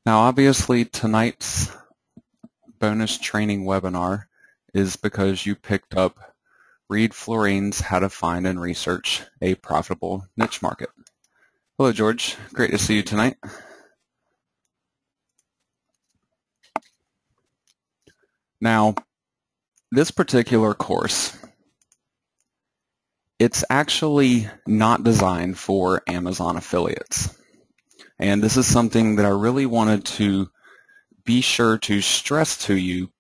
Now, obviously, tonight's bonus training webinar is because you picked up Read Floren's How to Find and Research a Profitable Niche Market. Hello, George. Great to see you tonight. Now, this particular course, it's actually not designed for Amazon affiliates. And this is something that I really wanted to be sure to stress to you,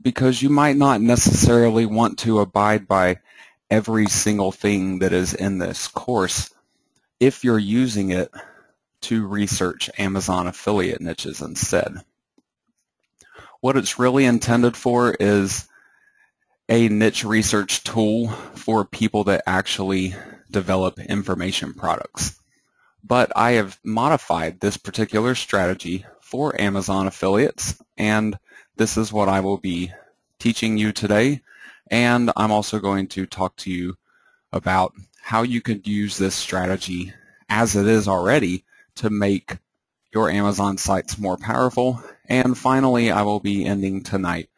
because you might not necessarily want to abide by every single thing that is in this course if you're using it to research Amazon affiliate niches instead. What it's really intended for is a niche research tool for people that actually develop information products. But I have modified this particular strategy for Amazon affiliates, and this is what I will be teaching you today. And I'm also going to talk to you about how you could use this strategy as it is already to make your Amazon sites more powerful. And finally, I will be ending tonight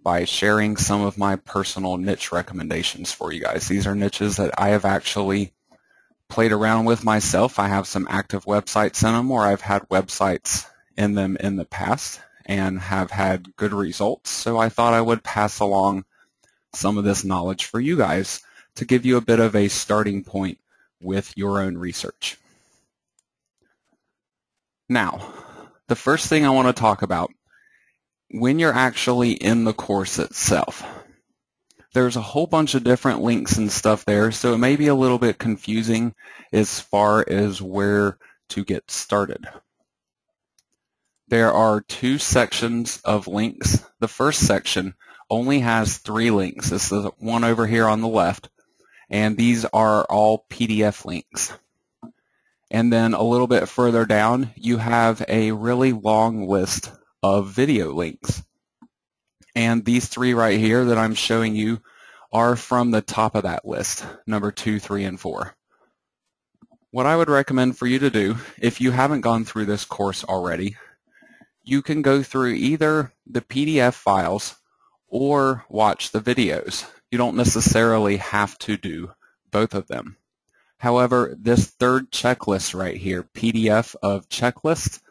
by sharing some of my personal niche recommendations for you guys. These are niches that I have actually played around with myself. I have some active websites in them, or I've had websites in them in the past and have had good results. So I thought I would pass along some of this knowledge for you guys to give you a bit of a starting point with your own research. Now, the first thing I want to talk about, when you're actually in the course itself, there's a whole bunch of different links and stuff there, so it may be a little bit confusing as far as where to get started. There are two sections of links. The first section only has 3 links. This is one over here on the left, and these are all PDF links. And then a little bit further down, you have a really long list of video links. And these 3 right here that I'm showing you are from the top of that list, number 2, 3, and 4. What I would recommend for you to do, if you haven't gone through this course already, you can go through either the PDF files or watch the videos. You don't necessarily have to do both of them. However, this third checklist right here, PDF of checklist,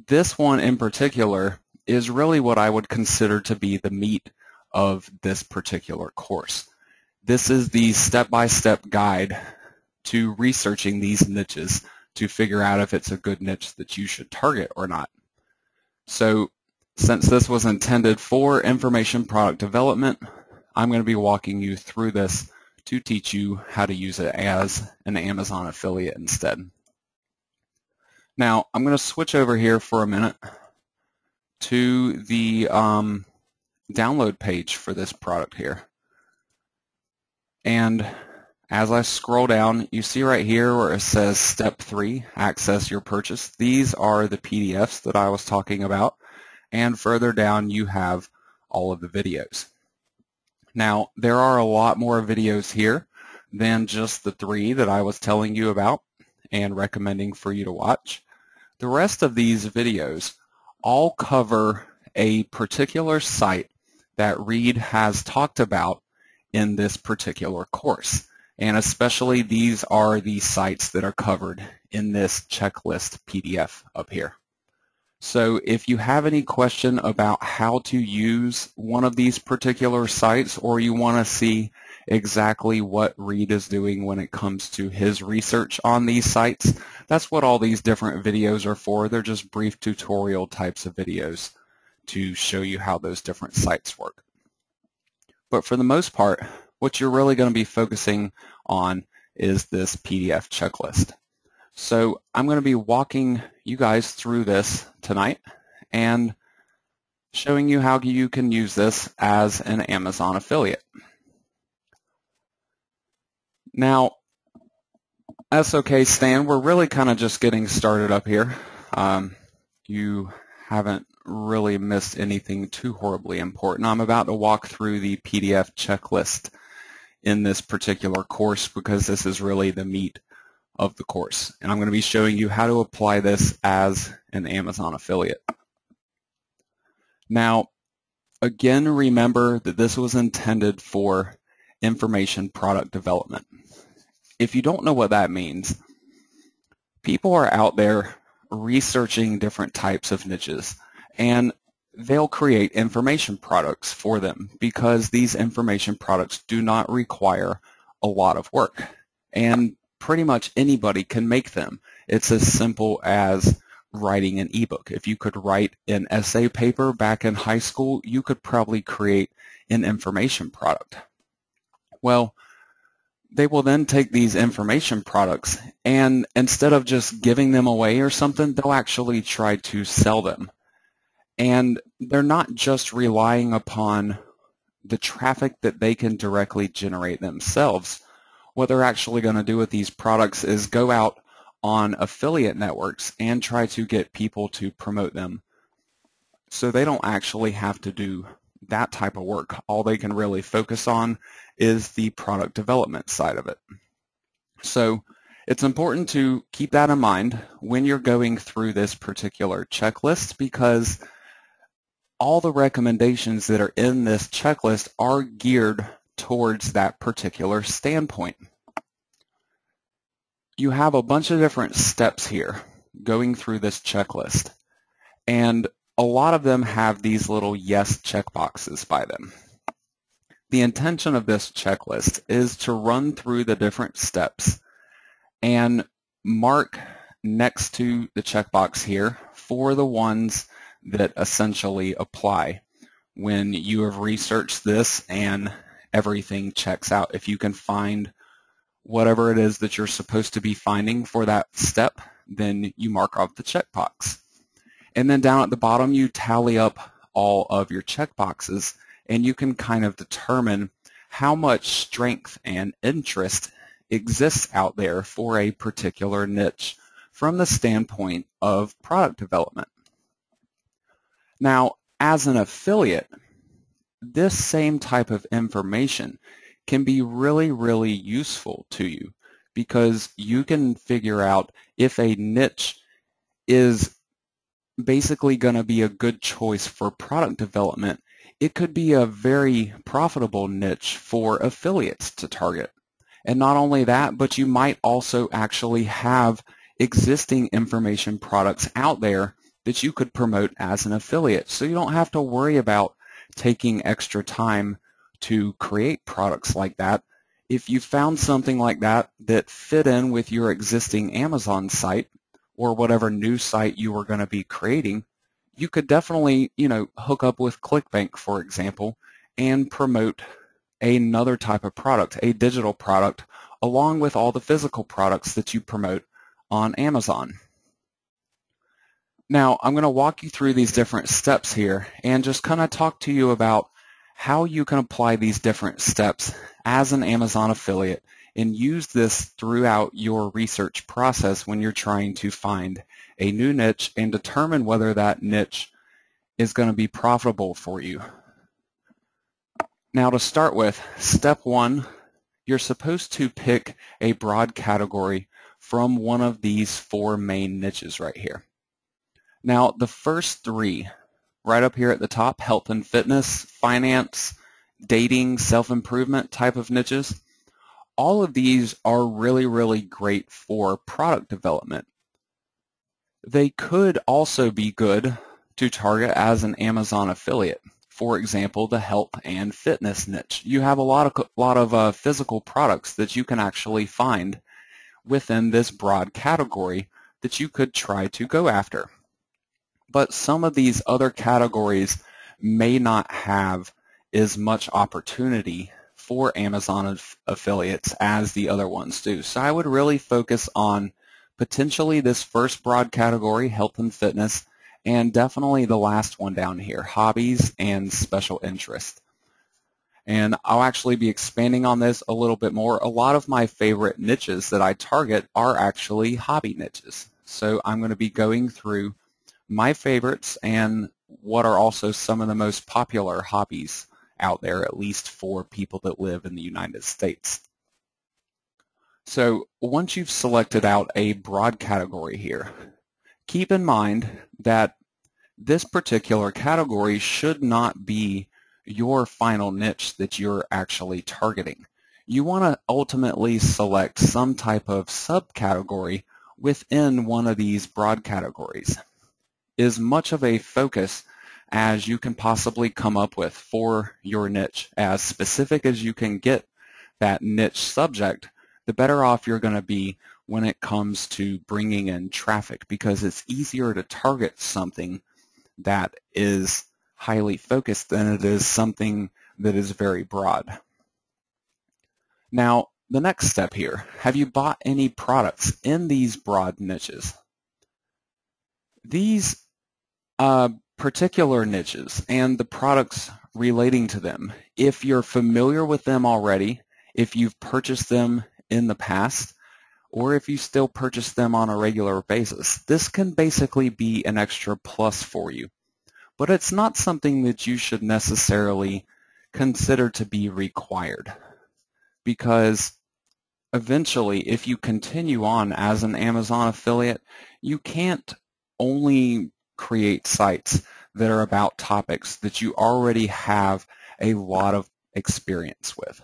this one in particular is really what I would consider to be the meat of this particular course. This is the step-by-step guide to researching these niches to figure out if it's a good niche that you should target or not. So since this was intended for information product development, I'm going to be walking you through this to teach you how to use it as an Amazon affiliate instead. Now, I'm going to switch over here for a minute to the download page for this product here. And as I scroll down, you see right here where it says Step 3, Access Your Purchase. These are the PDFs that I was talking about. And further down, you have all of the videos. Now, there are a lot more videos here than just the 3 that I was telling you about and recommending for you to watch. The rest of these videos all cover a particular site that Reed has talked about in this particular course. And especially these are the sites that are covered in this checklist PDF up here. So if you have any question about how to use one of these particular sites, or you want to see exactly what Reed is doing when it comes to his research on these sites, that's what all these different videos are for. They're just brief tutorial types of videos to show you how those different sites work. But for the most part, what you're really going to be focusing on is this PDF checklist. So I'm going to be walking you guys through this tonight and showing you how you can use this as an Amazon affiliate. Now, that's okay, Stan. We're really kind of just getting started up here. You haven't really missed anything too horribly important. I'm about to walk through the PDF checklist in this particular course because this is really the meat of the course. And I'm going to be showing you how to apply this as an Amazon affiliate. Now, again, remember that this was intended for information product development. If you don't know what that means, people are out there researching different types of niches, and they'll create information products for them because these information products do not require a lot of work, and pretty much anybody can make them. It's as simple as writing an ebook. If you could write an essay paper back in high school, you could probably create an information product. Well, they will then take these information products, and instead of just giving them away or something, they'll actually try to sell them. And they're not just relying upon the traffic that they can directly generate themselves. What they're actually going to do with these products is go out on affiliate networks and try to get people to promote them. So they don't actually have to do that type of work. All they can really focus on is the product development side of it. So it's important to keep that in mind when you're going through this particular checklist, because all the recommendations that are in this checklist are geared towards that particular standpoint. You have a bunch of different steps here going through this checklist, and a lot of them have these little yes checkboxes by them. The intention of this checklist is to run through the different steps and mark next to the checkbox here for the ones that essentially apply when you have researched this and everything checks out. If you can find whatever it is that you're supposed to be finding for that step, then you mark off the checkbox. And then down at the bottom, you tally up all of your checkboxes, and you can kind of determine how much strength and interest exists out there for a particular niche from the standpoint of product development. Now, as an affiliate, this same type of information can be really, really useful to you, because you can figure out if a niche is basically going to be a good choice for product development. It could be a very profitable niche for affiliates to target. And not only that, but you might also actually have existing information products out there that you could promote as an affiliate. So you don't have to worry about taking extra time to create products like that. If you found something like that that fit in with your existing Amazon site or whatever new site you were going to be creating, you could definitely, hook up with Clickbank, for example, and promote another type of product, a digital product, along with all the physical products that you promote on Amazon. Now, I'm going to walk you through these different steps here and just kind of talk to you about how you can apply these different steps as an Amazon affiliate and use this throughout your research process when you're trying to find a new niche and determine whether that niche is going to be profitable for you. Now, to start with, step one, you're supposed to pick a broad category from one of these four main niches right here. Now, the first three, right up here at the top, health and fitness, finance, dating, self-improvement type of niches, all of these are really, really great for product development. They could also be good to target as an Amazon affiliate. For example, the health and fitness niche. You have a lot of physical products that you can actually find within this broad category that you could try to go after. But some of these other categories may not have as much opportunity for Amazon affiliates as the other ones do. So I would really focus on potentially this first broad category, health and fitness, and definitely the last one down here, hobbies and special interest. And I'll actually be expanding on this a little bit more. A lot of my favorite niches that I target are actually hobby niches. So I'm going to be going through my favorites and what are also some of the most popular hobbies out there, at least for people that live in the United States. So once you've selected out a broad category here, keep in mind that this particular category should not be your final niche that you're actually targeting. You want to ultimately select some type of subcategory within one of these broad categories. As much of a focus as you can possibly come up with for your niche, as specific as you can get that niche subject, the better off you're going to be when it comes to bringing in traffic, because it's easier to target something that is highly focused than it is something that is very broad. Now, the next step here, have you bought any products in these broad niches? These particular niches and the products relating to them, if you're familiar with them already, if you've purchased them in the past, or if you still purchase them on a regular basis, this can basically be an extra plus for you. But it's not something that you should necessarily consider to be required, because eventually, if you continue on as an Amazon affiliate, you can't only create sites that are about topics that you already have a lot of experience with.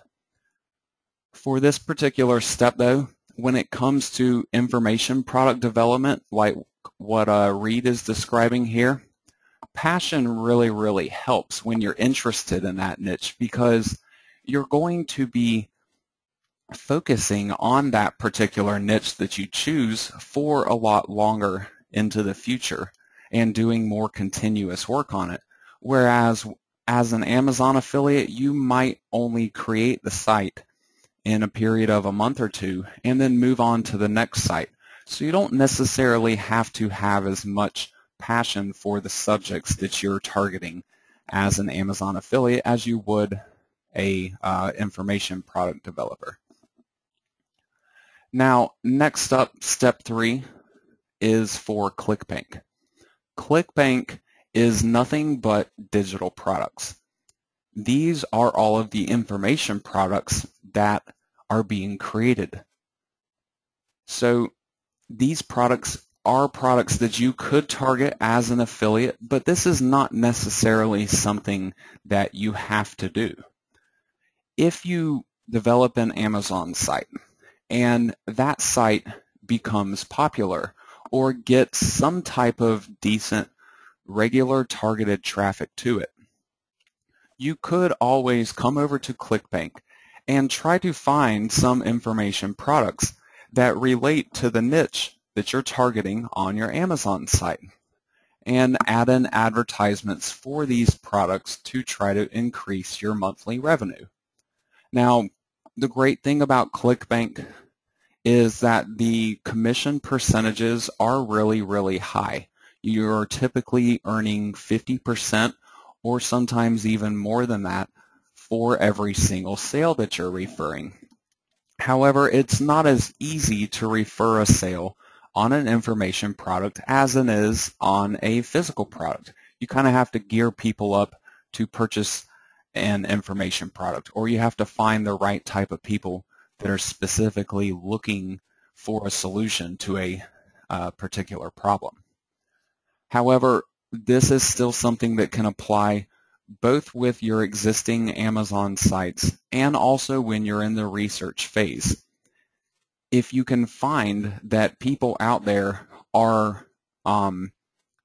For this particular step, though, when it comes to information product development, like what Reed is describing here, passion really helps when you're interested in that niche, because you're going to be focusing on that particular niche that you choose for a lot longer into the future and doing more continuous work on it. Whereas as an Amazon affiliate, you might only create the site in a period of a month or two and then move on to the next site. So you don't necessarily have to have as much passion for the subjects that you're targeting as an Amazon affiliate as you would a information product developer. Now, next up, step 3 is for Clickbank. Clickbank is nothing but digital products. These are all of the information products that are being created. So these products are products that you could target as an affiliate, but this is not necessarily something that you have to do. If you develop an Amazon site and that site becomes popular or gets some type of decent regular targeted traffic to it, you could always come over to Clickbank and try to find some information products that relate to the niche that you're targeting on your Amazon site and add in advertisements for these products to try to increase your monthly revenue. Now, the great thing about Clickbank is that the commission percentages are really high. You're typically earning 50% or sometimes even more than that for every single sale that you're referring. However, it's not as easy to refer a sale on an information product as it is on a physical product. You kind of have to gear people up to purchase an information product, or you have to find the right type of people that are specifically looking for a solution to a particular problem. However, this is still something that can apply both with your existing Amazon sites and also when you're in the research phase. If you can find that people out there are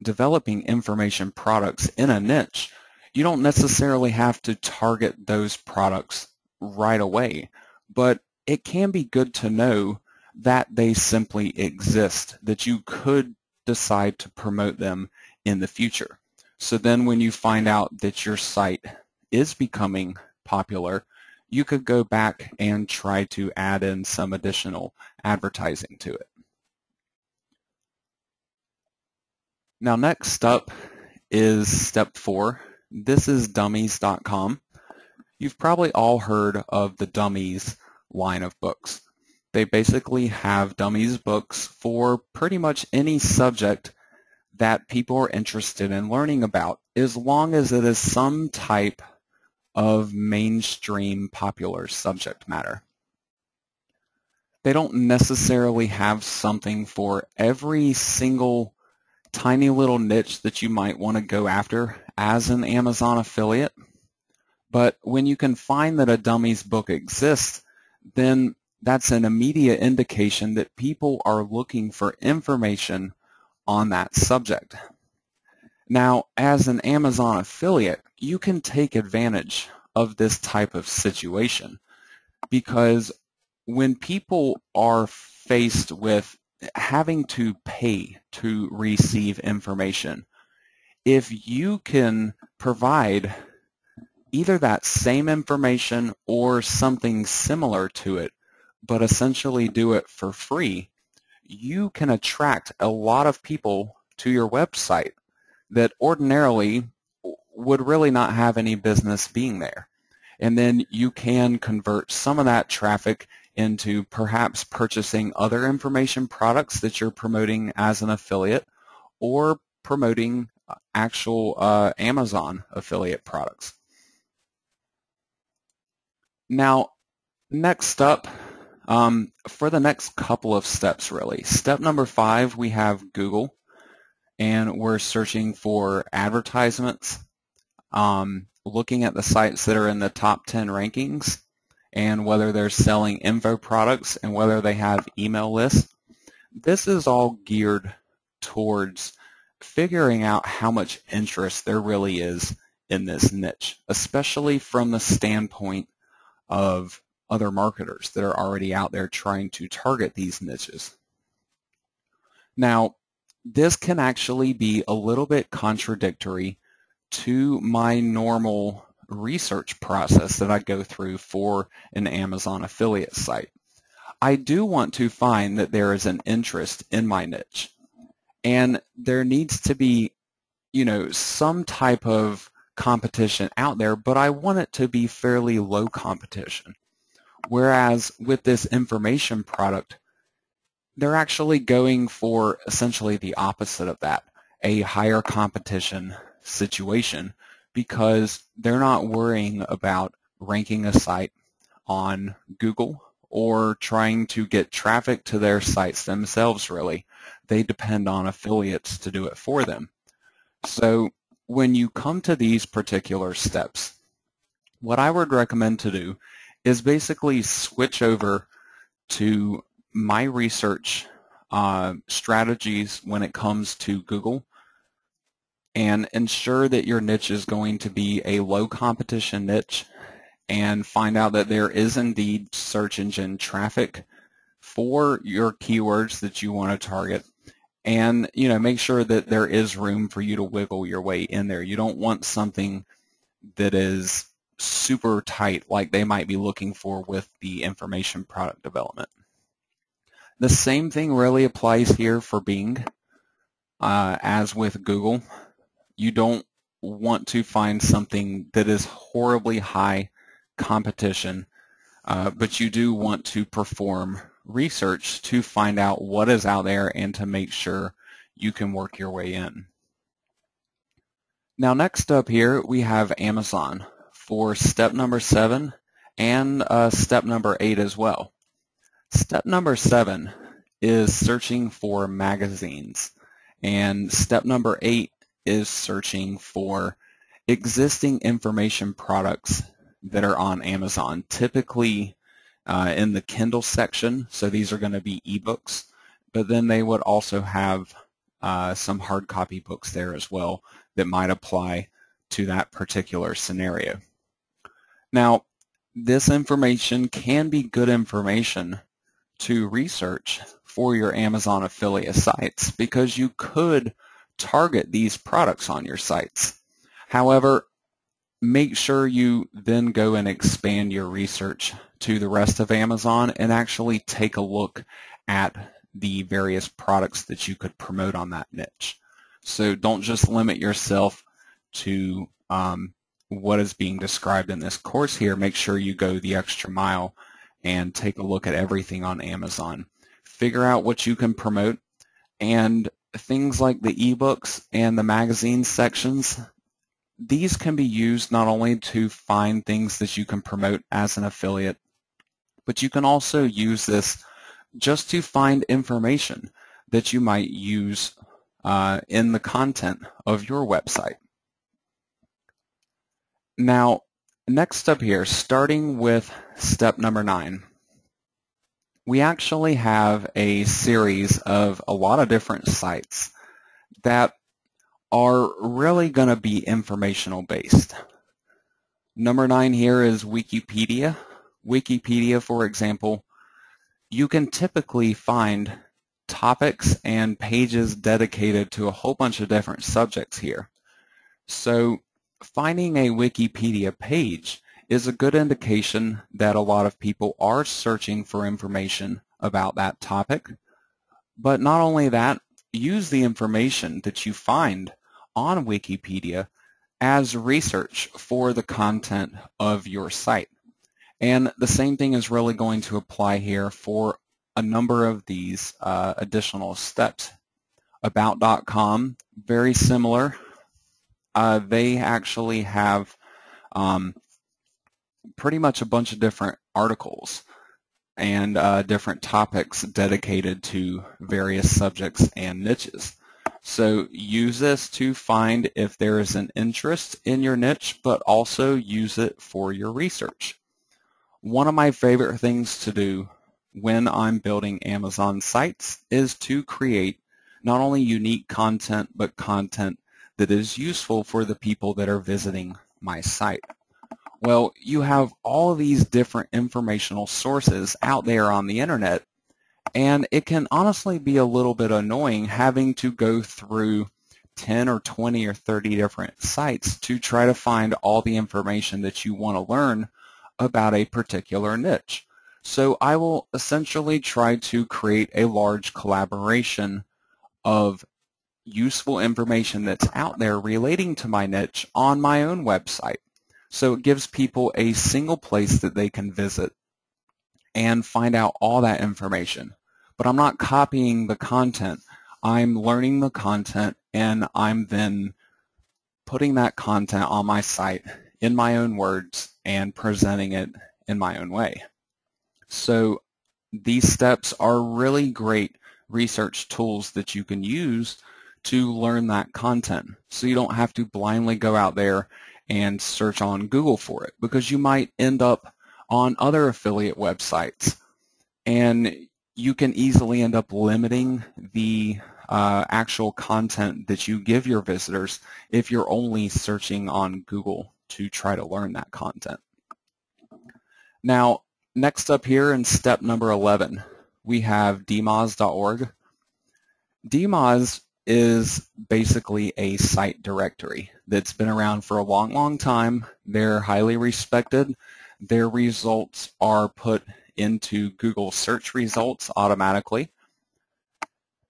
developing information products in a niche, you don't necessarily have to target those products right away, but it can be good to know that they simply exist, that you could decide to promote them in the future. So then when you find out that your site is becoming popular, you could go back and try to add in some additional advertising to it. Now next up is step 4. This is Dummies.com. You've probably all heard of the Dummies line of books. They basically have Dummies books for pretty much any subject that people are interested in learning about, as long as it is some type of mainstream popular subject matter. They don't necessarily have something for every single tiny little niche that you might want to go after as an Amazon affiliate. But when you can find that a Dummies book exists, then that's an immediate indication that people are looking for information on that subject. Now, as an Amazon affiliate, you can take advantage of this type of situation, because when people are faced with having to pay to receive information, if you can provide either that same information or something similar to it, but essentially do it for free, you can attract a lot of people to your website that ordinarily would really not have any business being there. And then you can convert some of that traffic into perhaps purchasing other information products that you're promoting as an affiliate, or promoting actual Amazon affiliate products. Now, next up, for the next couple of steps really, step number 5, we have Google, and we're searching for advertisements, looking at the sites that are in the top 10 rankings, and whether they're selling info products and whether they have email lists. This is all geared towards figuring out how much interest there really is in this niche, especially from the standpoint of other marketers that are already out there trying to target these niches. Now, this can actually be a little bit contradictory to my normal research process that I go through for an Amazon affiliate site. I do want to find that there is an interest in my niche, and there needs to be, some type of competition out there, but I want it to be fairly low competition. Whereas with this information product, they're actually going for essentially the opposite of that, a higher competition situation, because they're not worrying about ranking a site on Google or trying to get traffic to their sites themselves, really. They depend on affiliates to do it for them. So when you come to these particular steps, what I would recommend to do is basically switch over to my research strategies when it comes to Google, and ensure that your niche is going to be a low competition niche, and find out that there is indeed search engine traffic for your keywords that you want to target, and make sure that there is room for you to wiggle your way in there. You don't want something that is super tight like they might be looking for with the information product development. The same thing really applies here for Bing as with Google. You don't want to find something that is horribly high competition, but you do want to perform research to find out what is out there and to make sure you can work your way in. Now, next up here we have Amazon for step number 7 and step number 8 as well. Step number 7 is searching for magazines, and step number 8 is searching for existing information products that are on Amazon, typically in the Kindle section. So these are going to be ebooks, but then they would also have some hard copy books there as well that might apply to that particular scenario. Now, this information can be good information to research for your Amazon affiliate sites, because you could target these products on your sites. However, make sure you then go and expand your research to the rest of Amazon and actually take a look at the various products that you could promote on that niche. So don't just limit yourself to what is being described in this course here. Make sure you go the extra mile and take a look at everything on Amazon. Figure out what you can promote, and things like the ebooks and the magazine sections, these can be used not only to find things that you can promote as an affiliate, but you can also use this just to find information that you might use in the content of your website. Now, next up here, starting with step number 9, we actually have a series of a lot of different sites that are really going to be informational based. Number 9 here is Wikipedia. Wikipedia, for example, you can typically find topics and pages dedicated to a whole bunch of different subjects here. So finding a Wikipedia page is a good indication that a lot of people are searching for information about that topic. But not only that, use the information that you find on Wikipedia as research for the content of your site. And the same thing is really going to apply here for a number of these additional steps. About.com, very similar. They actually have pretty much a bunch of different articles and different topics dedicated to various subjects and niches. So use this to find if there is an interest in your niche, but also use it for your research. One of my favorite things to do when I'm building Amazon sites is to create not only unique content, but content that is useful for the people that are visiting my site. Well, you have all of these different informational sources out there on the internet, and it can honestly be a little bit annoying having to go through 10 or 20 or 30 different sites to try to find all the information that you want to learn about a particular niche. So I will essentially try to create a large collaboration of useful information that's out there relating to my niche on my own website. So it gives people a single place that they can visit and find out all that information. But I'm not copying the content. I'm learning the content, and I'm then putting that content on my site in my own words and presenting it in my own way. So these steps are really great research tools that you can use to learn that content. So you don't have to blindly go out there and search on Google for it, because you might end up on other affiliate websites, and you can easily end up limiting the actual content that you give your visitors if you're only searching on Google to try to learn that content. Now, next up here in step number 11, we have dmoz.org. Dmoz is basically a site directory that's been around for a long, long time. They're highly respected. Their results are put into Google search results automatically.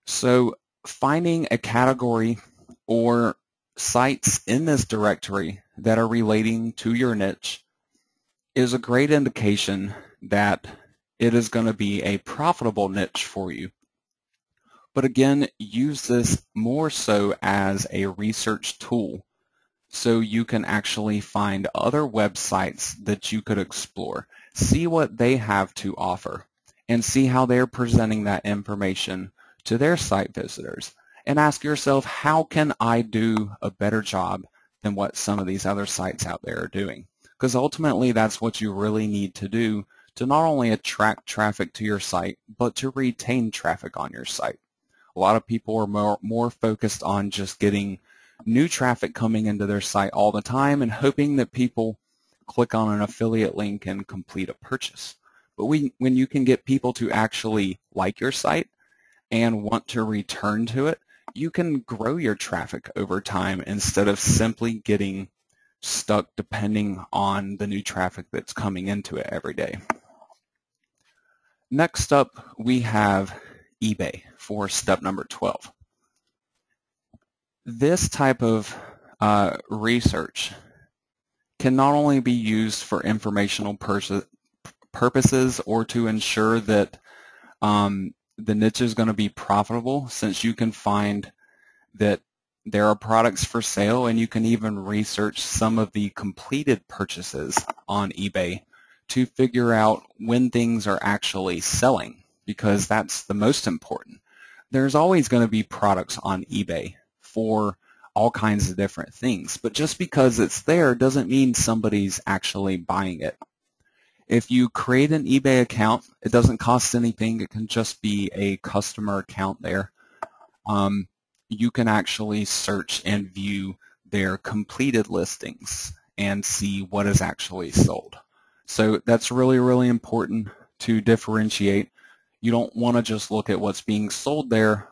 So finding a category or sites in this directory that are relating to your niche is a great indication that it is going to be a profitable niche for you. But again, use this more so as a research tool so you can actually find other websites that you could explore, see what they have to offer, and see how they're presenting that information to their site visitors. And ask yourself, how can I do a better job than what some of these other sites out there are doing? Because ultimately that's what you really need to do to not only attract traffic to your site, but to retain traffic on your site. A lot of people are more focused on just getting new traffic coming into their site all the time and hoping that people click on an affiliate link and complete a purchase. But when you can get people to actually like your site and want to return to it, you can grow your traffic over time instead of simply getting stuck depending on the new traffic that's coming into it every day. Next up, we have eBay for step number 12. This type of research can not only be used for informational purposes or to ensure that the niche is going to be profitable, since you can find that there are products for sale, and you can even research some of the completed purchases on eBay to figure out when things are actually selling. because that's the most important. There's always going to be products on eBay for all kinds of different things, but just because it's there doesn't mean somebody's actually buying it. If you create an eBay account, it doesn't cost anything. It can just be a customer account there. You can actually search and view their completed listings and see what is actually sold. So that's really, really important to differentiate. You don't want to just look at what's being sold there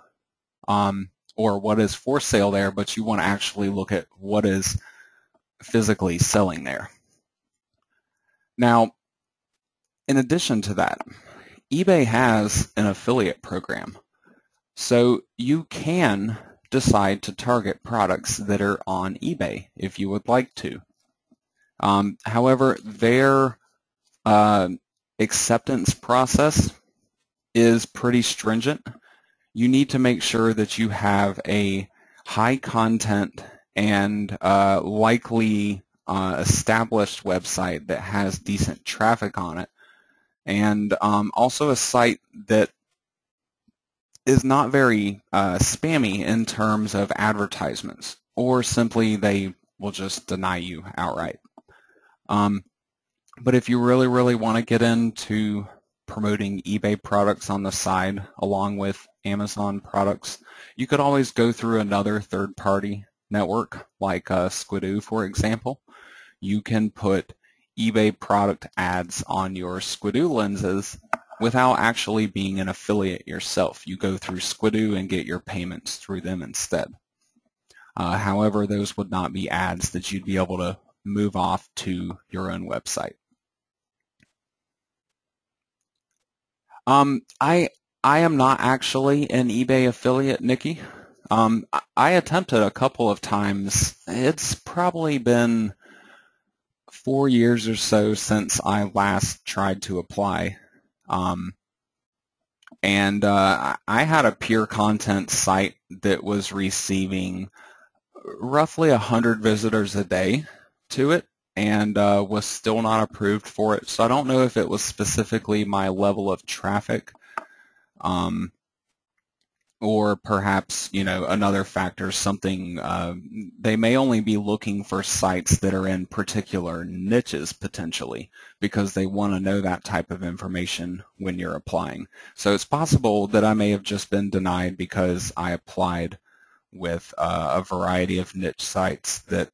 or what is for sale there, but you want to actually look at what is physically selling there. Now, in addition to that, eBay has an affiliate program. So you can decide to target products that are on eBay if you would like to. However, their acceptance process is pretty stringent. You need to make sure that you have a high content and likely established website that has decent traffic on it, and also a site that is not very spammy in terms of advertisements, or simply they will just deny you outright. But if you really, really want to get into promoting eBay products on the side along with Amazon products, you could always go through another third-party network like Squidoo, for example. You can put eBay product ads on your Squidoo lenses without actually being an affiliate yourself. You go through Squidoo and get your payments through them instead. However, those would not be ads that you'd be able to move off to your own website. I am not actually an eBay affiliate, Nikki. I attempted a couple of times. It's probably been 4 years or so since I last tried to apply. And I had a pure content site that was receiving roughly 100 visitors a day to it, and was still not approved for it. So I don't know if it was specifically my level of traffic, or perhaps, you know, another factor, something, they may only be looking for sites that are in particular niches potentially, because they want to know that type of information when you're applying. So it's possible that I may have just been denied because I applied with a variety of niche sites that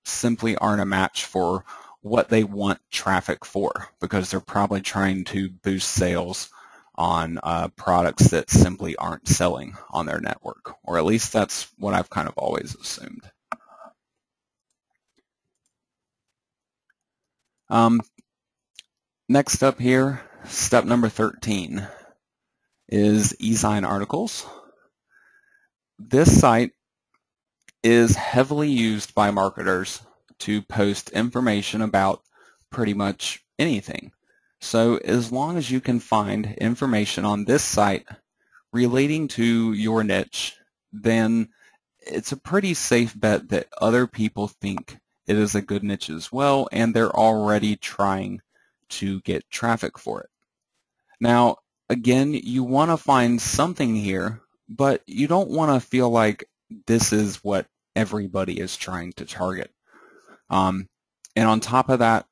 simply aren't a match for what they want traffic for, because they're probably trying to boost sales on products that simply aren't selling on their network, or at least that's what I've kind of always assumed. Next up here, step number 13 is ezinearticles. This site is heavily used by marketers to post information about pretty much anything. So as long as you can find information on this site relating to your niche, then it's a pretty safe bet that other people think it is a good niche as well, and they're already trying to get traffic for it. Now, again, you want to find something here, but you don't want to feel like this is what everybody is trying to target. And on top of that,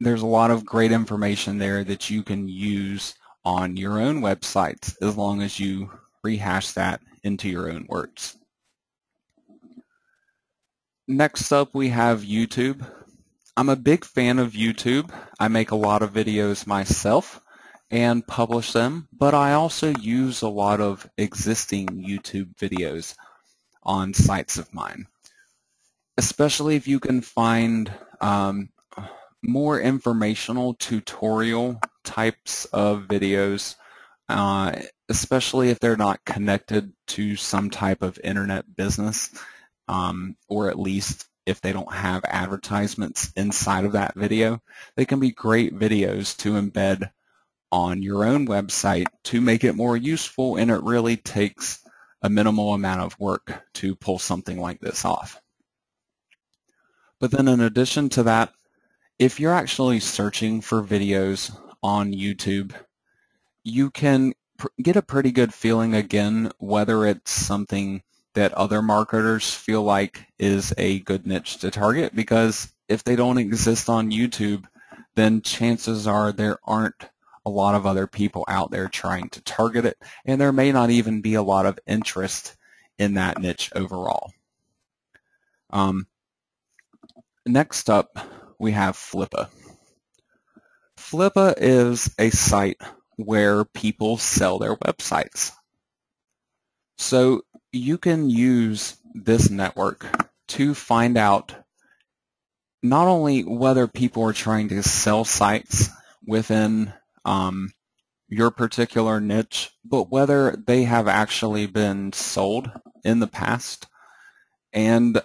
there's a lot of great information there that you can use on your own websites as long as you rehash that into your own words. Next up, we have YouTube. I'm a big fan of YouTube. I make a lot of videos myself and publish them, but I also use a lot of existing YouTube videos on sites of mine, especially if you can find more informational tutorial types of videos, especially if they're not connected to some type of internet business, or at least if they don't have advertisements inside of that video. They can be great videos to embed on your own website to make it more useful, and it really takes a minimal amount of work to pull something like this off. But then in addition to that, if you're actually searching for videos on YouTube, you can get a pretty good feeling again whether it's something that other marketers feel like is a good niche to target, because if they don't exist on YouTube, then chances are there aren't a lot of other people out there trying to target it, and there may not even be a lot of interest in that niche overall. Next up, we have Flippa. Flippa is a site where people sell their websites. So you can use this network to find out not only whether people are trying to sell sites within your particular niche, but whether they have actually been sold in the past. And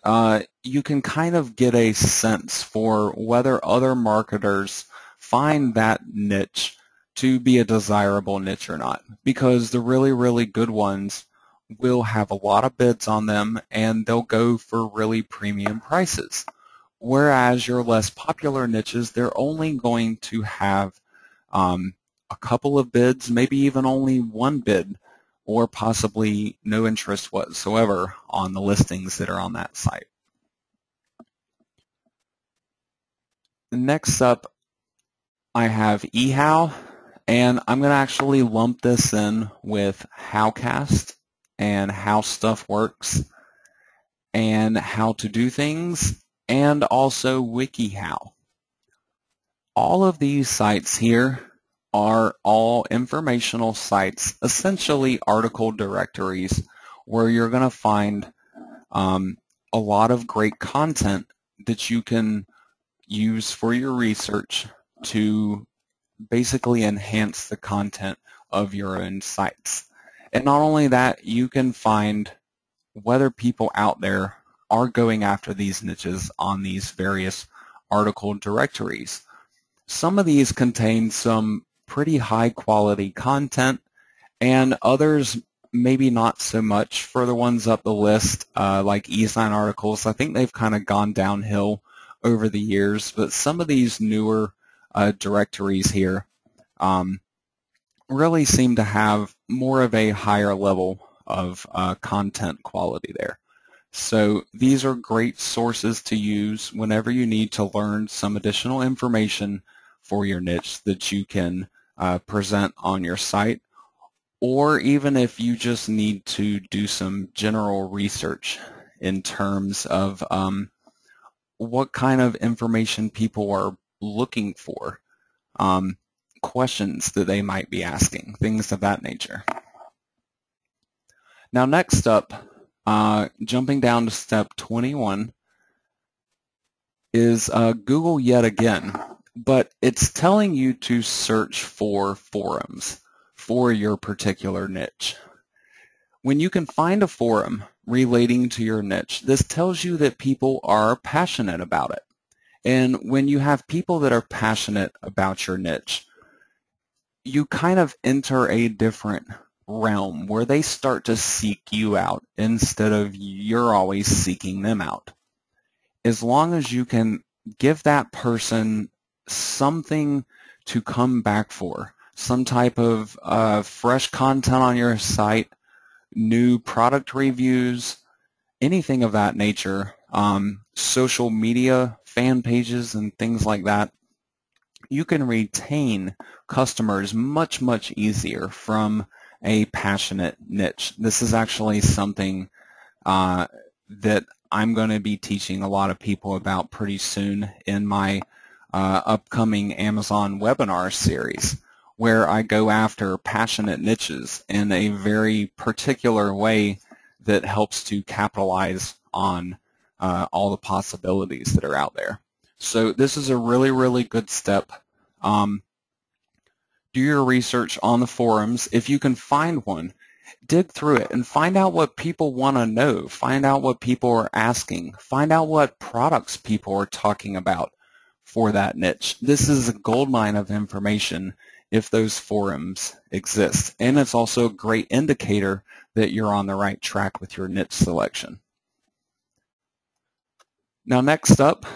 you can kind of get a sense for whether other marketers find that niche to be a desirable niche or not, because the really, really good ones will have a lot of bids on them and they'll go for really premium prices. Whereas your less popular niches, they're only going to have a couple of bids, maybe even only one bid, or possibly no interest whatsoever on the listings that are on that site. Next up, I have eHow, and I'm going to actually lump this in with Howcast and how stuff works and how to do things, and also WikiHow. All of these sites here are all informational sites, essentially article directories, where you're going to find a lot of great content that you can use for your research to basically enhance the content of your own sites. And not only that, you can find whether people out there are going after these niches on these various article directories. Some of these contain some pretty high quality content, and others maybe not so much. For the ones up the list, like ezinearticles, I think they've kind of gone downhill over the years, but some of these newer directories here really seem to have more of a higher level of content quality there. So these are great sources to use whenever you need to learn some additional information for your niche that you can present on your site, or even if you just need to do some general research in terms of what kind of information people are looking for, questions that they might be asking, things of that nature. Now next up, jumping down to step 21, is Google yet again, but it's telling you to search for forums for your particular niche. When you can find a forum relating to your niche, this tells you that people are passionate about it. And when you have people that are passionate about your niche, you kind of enter a different realm where they start to seek you out instead of you're always seeking them out. As long as you can give that person something to come back for, some type of fresh content on your site, new product reviews, anything of that nature, social media, fan pages, and things like that, you can retain customers much, much easier from a passionate niche. This is actually something that I'm going to be teaching a lot of people about pretty soon in my upcoming Amazon webinar series, where I go after passionate niches in a very particular way that helps to capitalize on all the possibilities that are out there. So this is a really, really good step. Do your research on the forums. If you can find one, dig through it and find out what people want to know. Find out what people are asking. Find out what products people are talking about for that niche. This is a goldmine of information if those forums exist. And it's also a great indicator that you're on the right track with your niche selection. Now next up,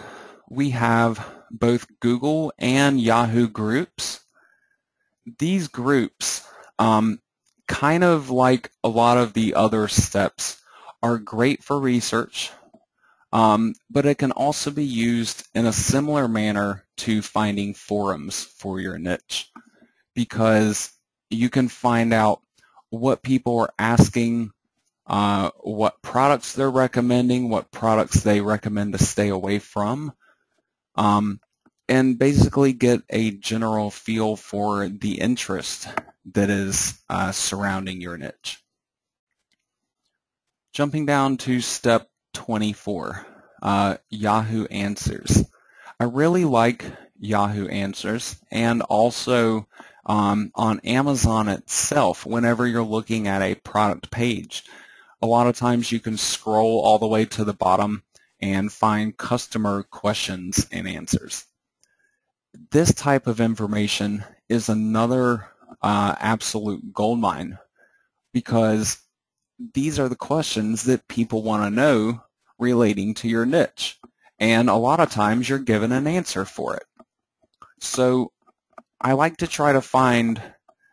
we have both Google and Yahoo groups. These groups kind of like a lot of the other steps, are great for research, but it can also be used in a similar manner to finding forums for your niche, because you can find out what people are asking, what products they're recommending, what products they recommend to stay away from, and basically get a general feel for the interest that is surrounding your niche. Jumping down to step 24, Yahoo Answers. I really like Yahoo Answers, and also on Amazon itself, whenever you're looking at a product page, a lot of times you can scroll all the way to the bottom and find customer questions and answers. This type of information is another absolute goldmine, because these are the questions that people want to know relating to your niche, and a lot of times you're given an answer for it. So I like to try to find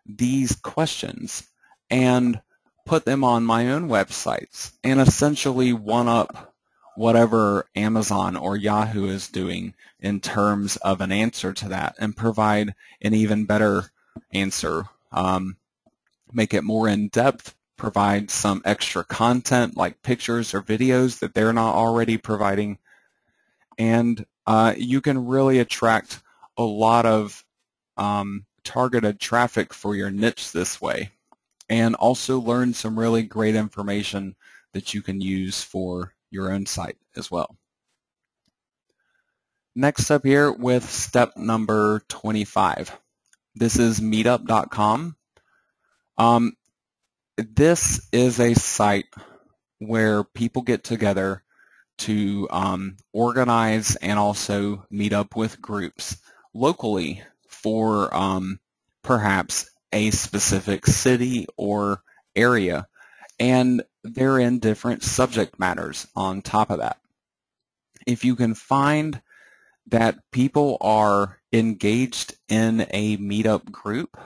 these questions and put them on my own websites and essentially one-up whatever Amazon or Yahoo is doing in terms of an answer to that, and provide an even better answer, make it more in-depth, provide some extra content like pictures or videos that they're not already providing, and you can really attract a lot of targeted traffic for your niche this way, and also learn some really great information that you can use for your own site as well. Next up here with step number 25. This is Meetup.com. This is a site where people get together to organize and also meet up with groups locally for perhaps a specific city or area, and they're in different subject matters on top of that. If you can find that people are engaged in a meetup group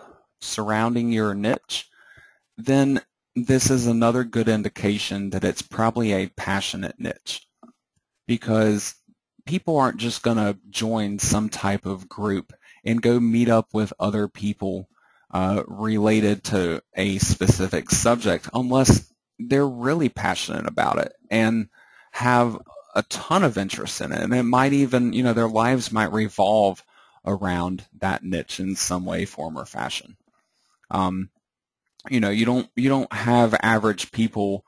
surrounding your niche, then this is another good indication that it's probably a passionate niche, because people aren't just going to join some type of group and go meet up with other people related to a specific subject unless they're really passionate about it and have a ton of interest in it. And it might even, their lives might revolve around that niche in some way, form, or fashion. You don't have average people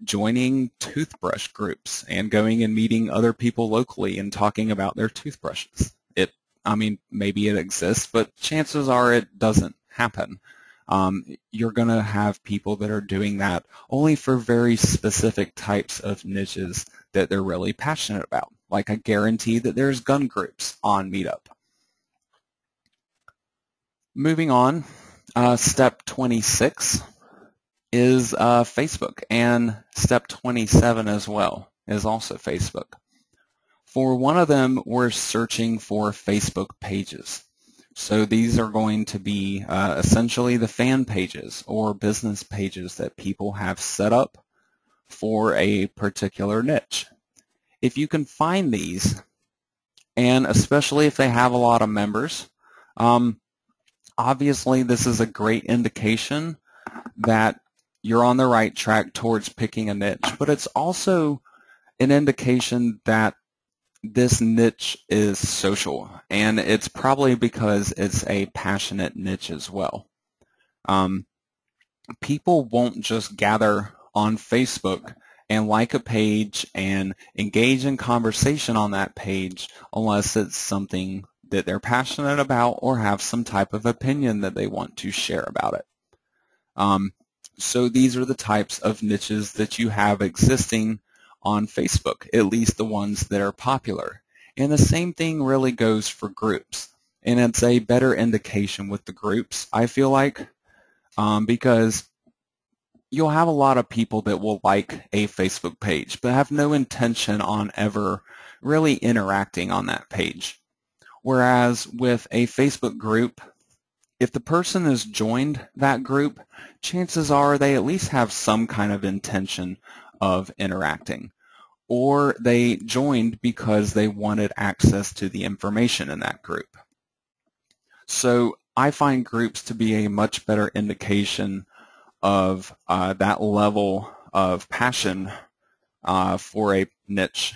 joining toothbrush groups and going and meeting other people locally and talking about their toothbrushes. Maybe it exists, but chances are it doesn't happen. You're going to have people that are doing that only for very specific types of niches that they're really passionate about. Like, I guarantee that there's gun groups on Meetup. Moving on, step 26 is Facebook, and step 27 as well is also Facebook. For one of them, we're searching for Facebook pages. So these are going to be essentially the fan pages or business pages that people have set up for a particular niche. If you can find these, and especially if they have a lot of members, obviously this is a great indication that you're on the right track towards picking a niche, but it's also an indication that this niche is social, and it's probably because it's a passionate niche as well. People won't just gather on Facebook and like a page and engage in conversation on that page unless it's something that they're passionate about or have some type of opinion that they want to share about it. So these are the types of niches that you have existing on Facebook, at least the ones that are popular. And the same thing really goes for groups. And it's a better indication with the groups, I feel like, because you'll have a lot of people that will like a Facebook page but have no intention on ever really interacting on that page. Whereas with a Facebook group, if the person has joined that group, chances are they at least have some kind of intention of interacting, or they joined because they wanted access to the information in that group. So I find groups to be a much better indication of that level of passion for a niche.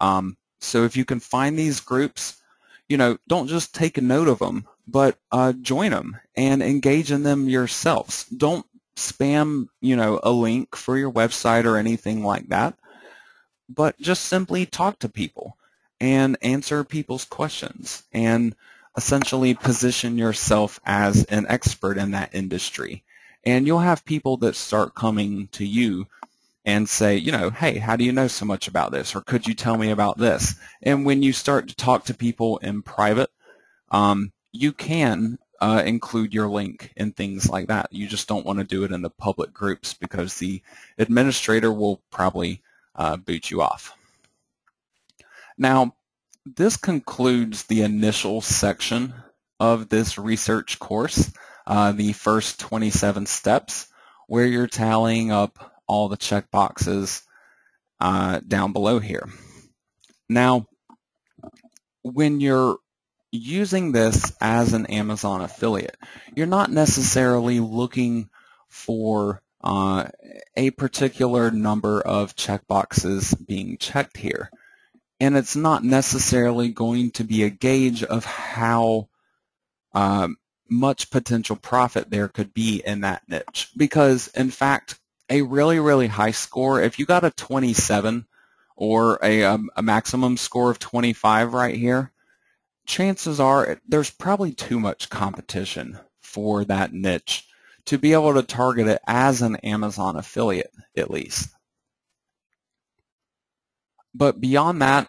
So if you can find these groups, don't just take a note of them, but join them and engage in them yourselves. Don't spam, a link for your website or anything like that, but just simply talk to people and answer people's questions and essentially position yourself as an expert in that industry. And you'll have people that start coming to you and say, hey, how do you know so much about this? Or could you tell me about this? And when you start to talk to people in private, you can include your link and things like that. You just don't want to do it in the public groups because the administrator will probably boot you off. Now, this concludes the initial section of this research course, the first 27 steps, where you're tallying up all the checkboxes down below here. Now, when you're using this as an Amazon affiliate, you're not necessarily looking for a particular number of checkboxes being checked here. And it's not necessarily going to be a gauge of how much potential profit there could be in that niche. Because, in fact, a really, really high score, if you got a 27 or a maximum score of 25 right here, chances are there's probably too much competition for that niche to be able to target it as an Amazon affiliate, at least. But beyond that,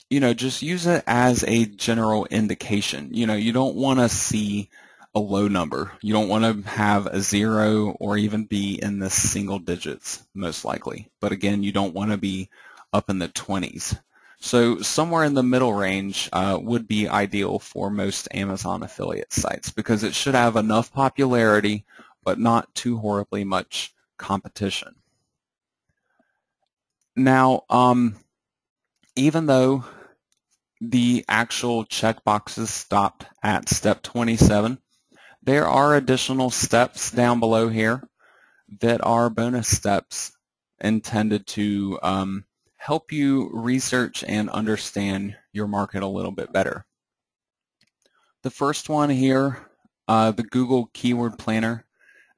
just use it as a general indication. You don't want to see a low number. You don't want to have a 0 or even be in the single digits, most likely. But again, you don't want to be up in the 20s. So somewhere in the middle range would be ideal for most Amazon affiliate sites because it should have enough popularity but not too horribly much competition. Now, even though the actual checkboxes stopped at step 27, there are additional steps down below here that are bonus steps intended to help you research and understand your market a little bit better. The first one here, the Google Keyword Planner.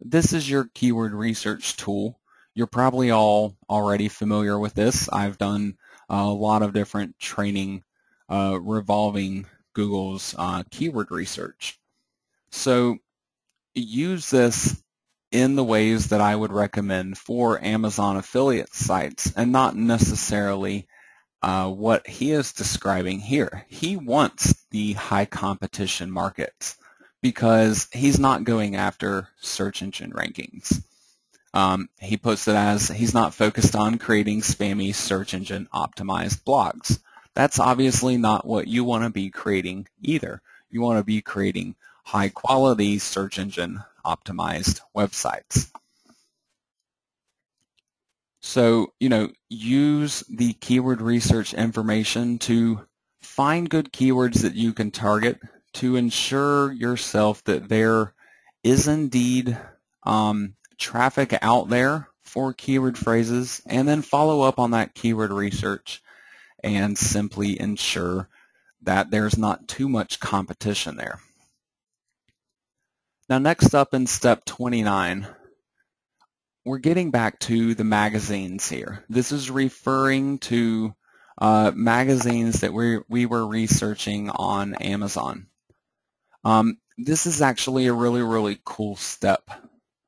This is your keyword research tool. You're probably all already familiar with this. I've done a lot of different training revolving Google's keyword research. So use this in the ways that I would recommend for Amazon affiliate sites and not necessarily what he is describing here. He wants the high competition markets because he's not going after search engine rankings. He puts it as he's not focused on creating spammy search engine optimized blogs. That's obviously not what you want to be creating either. You want to be creating high quality search engine optimized websites. So, use the keyword research information to find good keywords that you can target to ensure yourself that there is indeed traffic out there for keyword phrases, and then follow up on that keyword research and simply ensure that there's not too much competition there. Now, next up in step 29, we're getting back to the magazines here. This is referring to magazines that we were researching on Amazon. This is actually a really, really cool step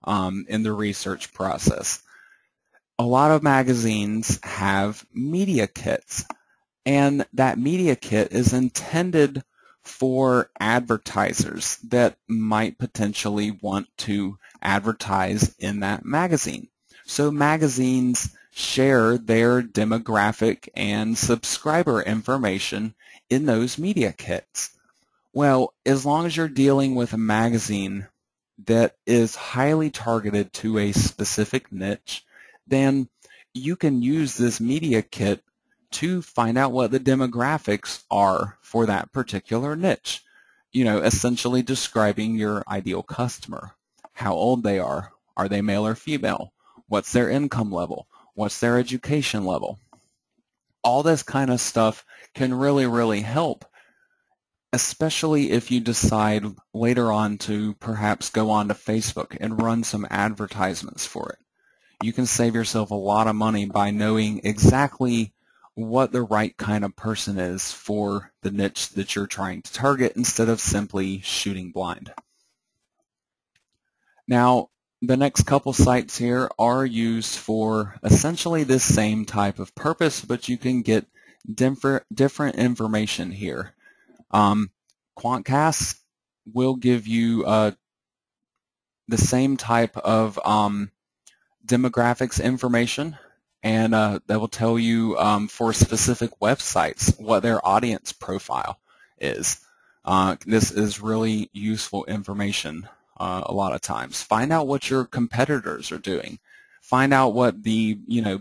in the research process. A lot of magazines have media kits, and that media kit is intended for advertisers that might potentially want to advertise in that magazine. So magazines share their demographic and subscriber information in those media kits. Well, as long as you're dealing with a magazine that is highly targeted to a specific niche, then you can use this media kit to find out what the demographics are for that particular niche. Essentially describing your ideal customer, how old they are they male or female, what's their income level, what's their education level. All this kind of stuff can really, really help, especially if you decide later on to perhaps go on to Facebook and run some advertisements for it. You can save yourself a lot of money by knowing exactly what the right kind of person is for the niche that you're trying to target instead of simply shooting blind. Now, the next couple sites here are used for essentially this same type of purpose, but you can get different information here. Quantcast will give you the same type of demographics information, and that will tell you for specific websites what their audience profile is. This is really useful information a lot of times. Find out what your competitors are doing. Find out what the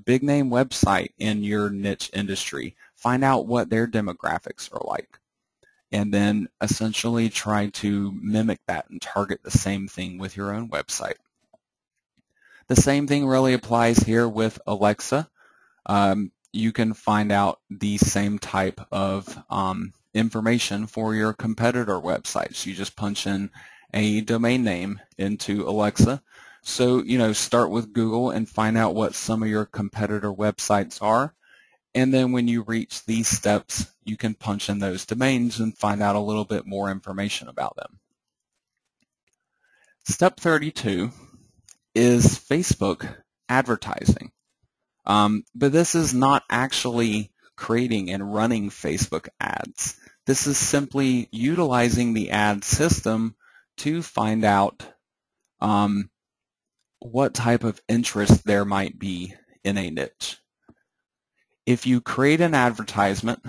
big name website in your niche industry. Find out what their demographics are like, and then essentially try to mimic that and target the same thing with your own website. The same thing really applies here with Alexa. You can find out the same type of information for your competitor websites. You just punch in a domain name into Alexa. So, start with Google and find out what some of your competitor websites are. And then when you reach these steps, you can punch in those domains and find out a little bit more information about them. Step 32 is Facebook advertising. But this is not actually creating and running Facebook ads. This is simply utilizing the ad system to find out what type of interest there might be in a niche. If you create an advertisement,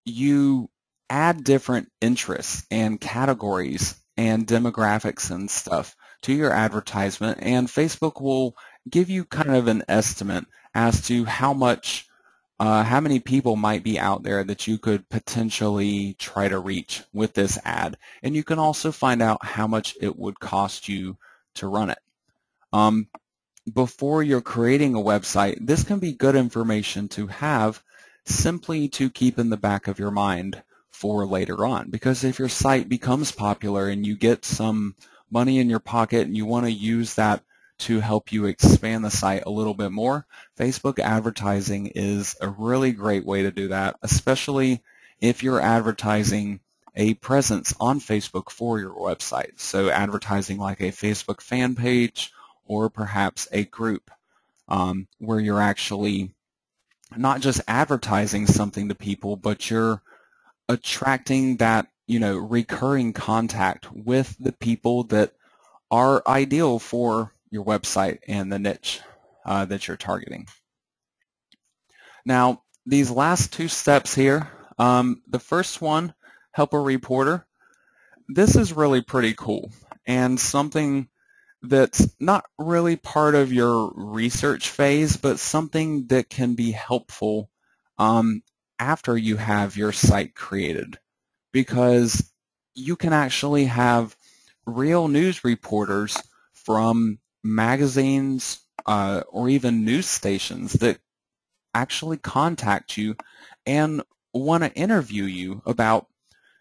you add different interests and categories and demographics and stuff to your advertisement, and Facebook will give you kind of an estimate as to how many people might be out there that you could potentially try to reach with this ad. And you can also find out how much it would cost you to run it. Before you're creating a website, this can be good information to have simply to keep in the back of your mind for later on. Because if your site becomes popular and you get some money in your pocket and you want to use that to help you expand the site a little bit more, Facebook advertising is a really great way to do that, especially if you're advertising a presence on Facebook for your website. So advertising like a Facebook fan page or perhaps a group where you're actually not just advertising something to people, but you're attracting that recurring contact with the people that are ideal for your website and the niche that you're targeting. Now, these last two steps here, the first one, help a reporter. This is really pretty cool and something that's not really part of your research phase, but something that can be helpful after you have your site created, because you can actually have real news reporters from magazines or even news stations that actually contact you and want to interview you about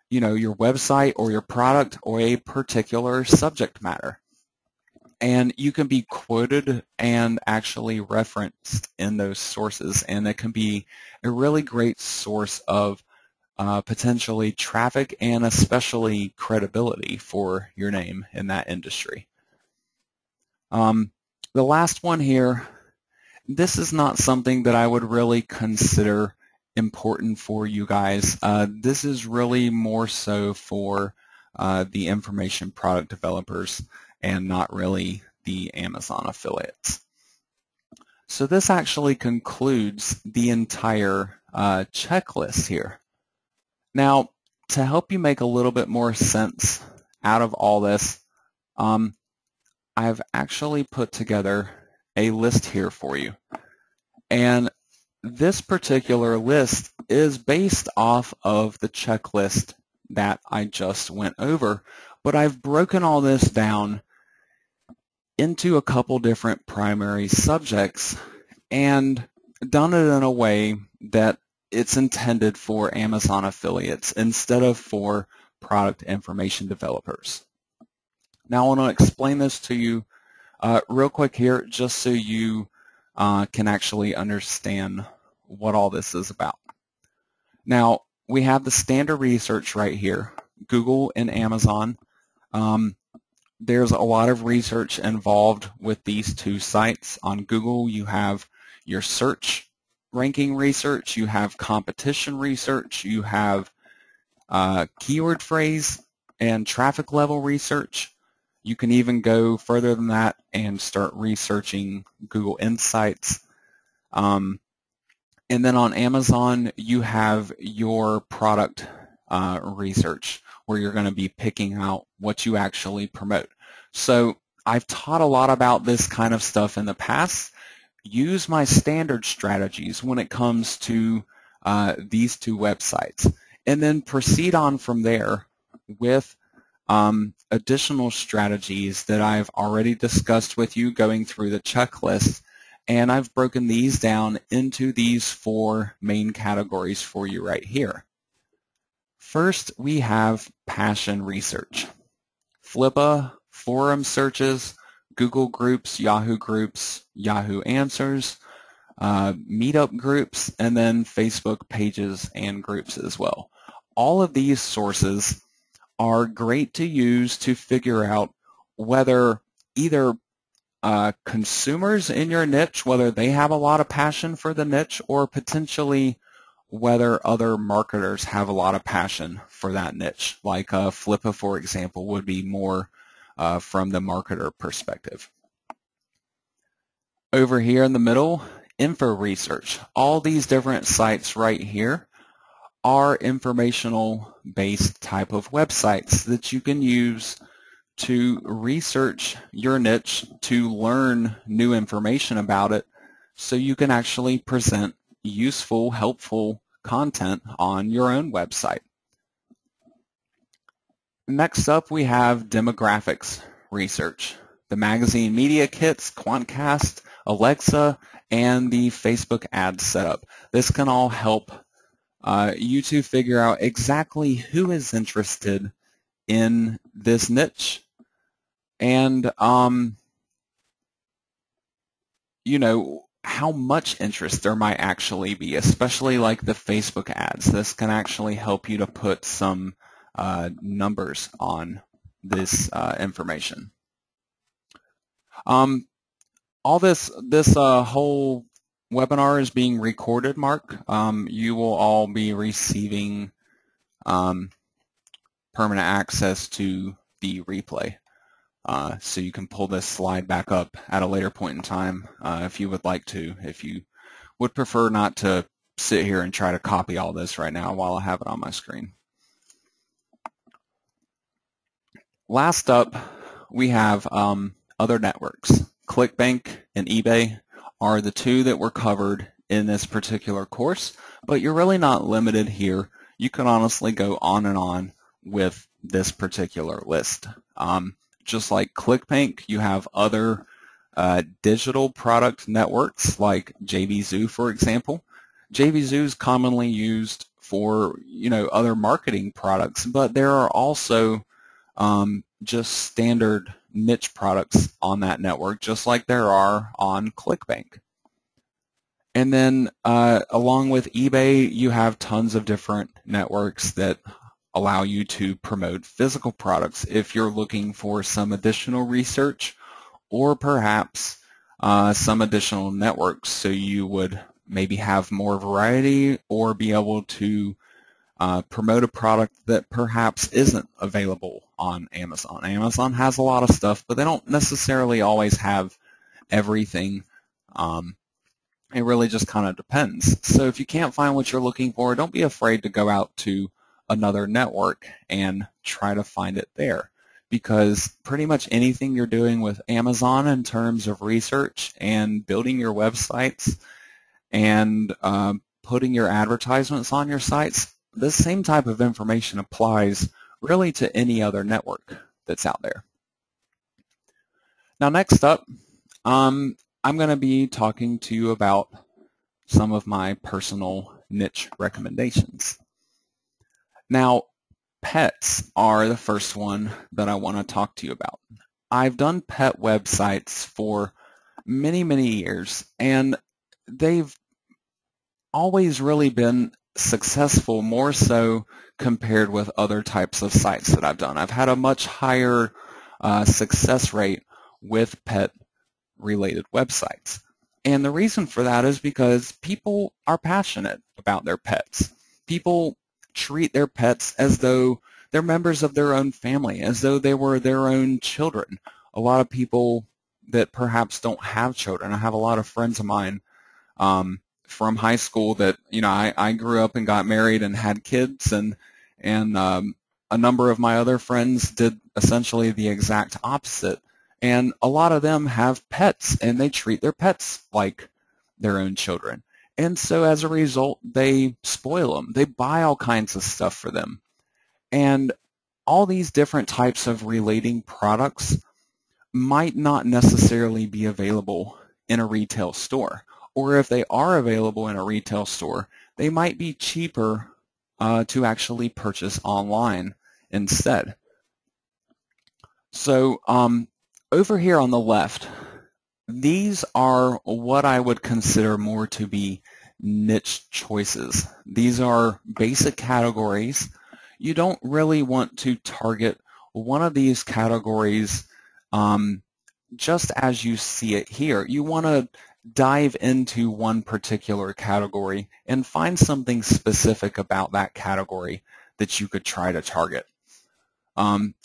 your website or your product or a particular subject matter. And you can be quoted and actually referenced in those sources, and it can be a really great source of potentially traffic and especially credibility for your name in that industry. The last one here, this is not something that I would really consider important for you guys. This is really more so for the information product developers and not really the Amazon affiliates. So this actually concludes the entire checklist here. Now, to help you make a little bit more sense out of all this, I've actually put together a list here for you. And this particular list is based off of the checklist that I just went over, but I've broken all this down into a couple different primary subjects and done it in a way that it's intended for Amazon affiliates instead of for product information developers. Now I want to explain this to you real quick here just so you can actually understand what all this is about. Now we have the standard research right here, Google and Amazon. There's a lot of research involved with these two sites. On Google, you have your search ranking research, you have competition research, you have keyword phrase and traffic level research. You can even go further than that and start researching Google Insights. And then on Amazon, you have your product research, where you're going to be picking out what you actually promote. So I've taught a lot about this kind of stuff in the past. Use my standard strategies when it comes to these two websites, and then proceed on from there with additional strategies that I've already discussed with you going through the checklist, and I've broken these down into these 4 main categories for you right here. First, we have passion research. Flippa, forum searches, Google groups, Yahoo Answers, Meetup groups, and then Facebook pages and groups as well. All of these sources are great to use to figure out whether either consumers in your niche, whether they have a lot of passion for the niche, or potentially whether other marketers have a lot of passion for that niche. Like Flippa, for example, would be more from the marketer perspective. Over here in the middle, info research. All these different sites right here are informational based type of websites that you can use to research your niche, to learn new information about it, so you can actually present useful, helpful content on your own website. Next up, we have demographics research. The magazine media kits, Quantcast, Alexa, and the Facebook ad setup. This can all help you to figure out exactly who is interested in this niche, and you know, how much interest there might actually be, especially like the Facebook ads. This can actually help you to put some numbers on this information. All this whole webinar is being recorded, Mark. You will all be receiving permanent access to the replay. So you can pull this slide back up at a later point in time if you would like to. If you would prefer not to sit here and try to copy all this right now while I have it on my screen. Last up, we have other networks. Clickbank and eBay are the 2 that were covered in this particular course, but you're really not limited here. You can honestly go on and on with this particular list. Just like Clickbank, you have other digital product networks like JVZoo, for example. JVZoo is commonly used for, you know, other marketing products, but there are also just standard niche products on that network, just like there are on Clickbank. And then along with eBay, you have tons of different networks that allow you to promote physical products if you're looking for some additional research, or perhaps some additional networks, so you would maybe have more variety or be able to promote a product that perhaps isn't available on Amazon. Amazon has a lot of stuff, but they don't necessarily always have everything. It really just kind of depends. So if you can't find what you're looking for, don't be afraid to go out to another network and try to find it there. Because pretty much anything you're doing with Amazon in terms of research and building your websites and putting your advertisements on your sites, the same type of information applies really to any other network that's out there. Now next up, I'm going to be talking to you about some of my personal niche recommendations. Now, pets are the first one that I want to talk to you about. I've done pet websites for many, many years, and they've always really been successful, more so compared with other types of sites that I've done. I've had a much higher success rate with pet-related websites. And the reason for that is because people are passionate about their pets. People treat their pets as though they're members of their own family, as though they were their own children. A lot of people that perhaps don't have children, I have a lot of friends of mine from high school that, I grew up and got married and had kids, and a number of my other friends did essentially the exact opposite. And a lot of them have pets, and they treat their pets like their own children. And so as a result, they spoil them. They buy all kinds of stuff for them. And all these different types of relating products might not necessarily be available in a retail store. Or if they are available in a retail store, they might be cheaper to actually purchase online instead. So over here on the left, these are what I would consider more to be niche choices. These are basic categories. You don't really want to target one of these categories just as you see it here. You want to dive into one particular category and find something specific about that category that you could try to target.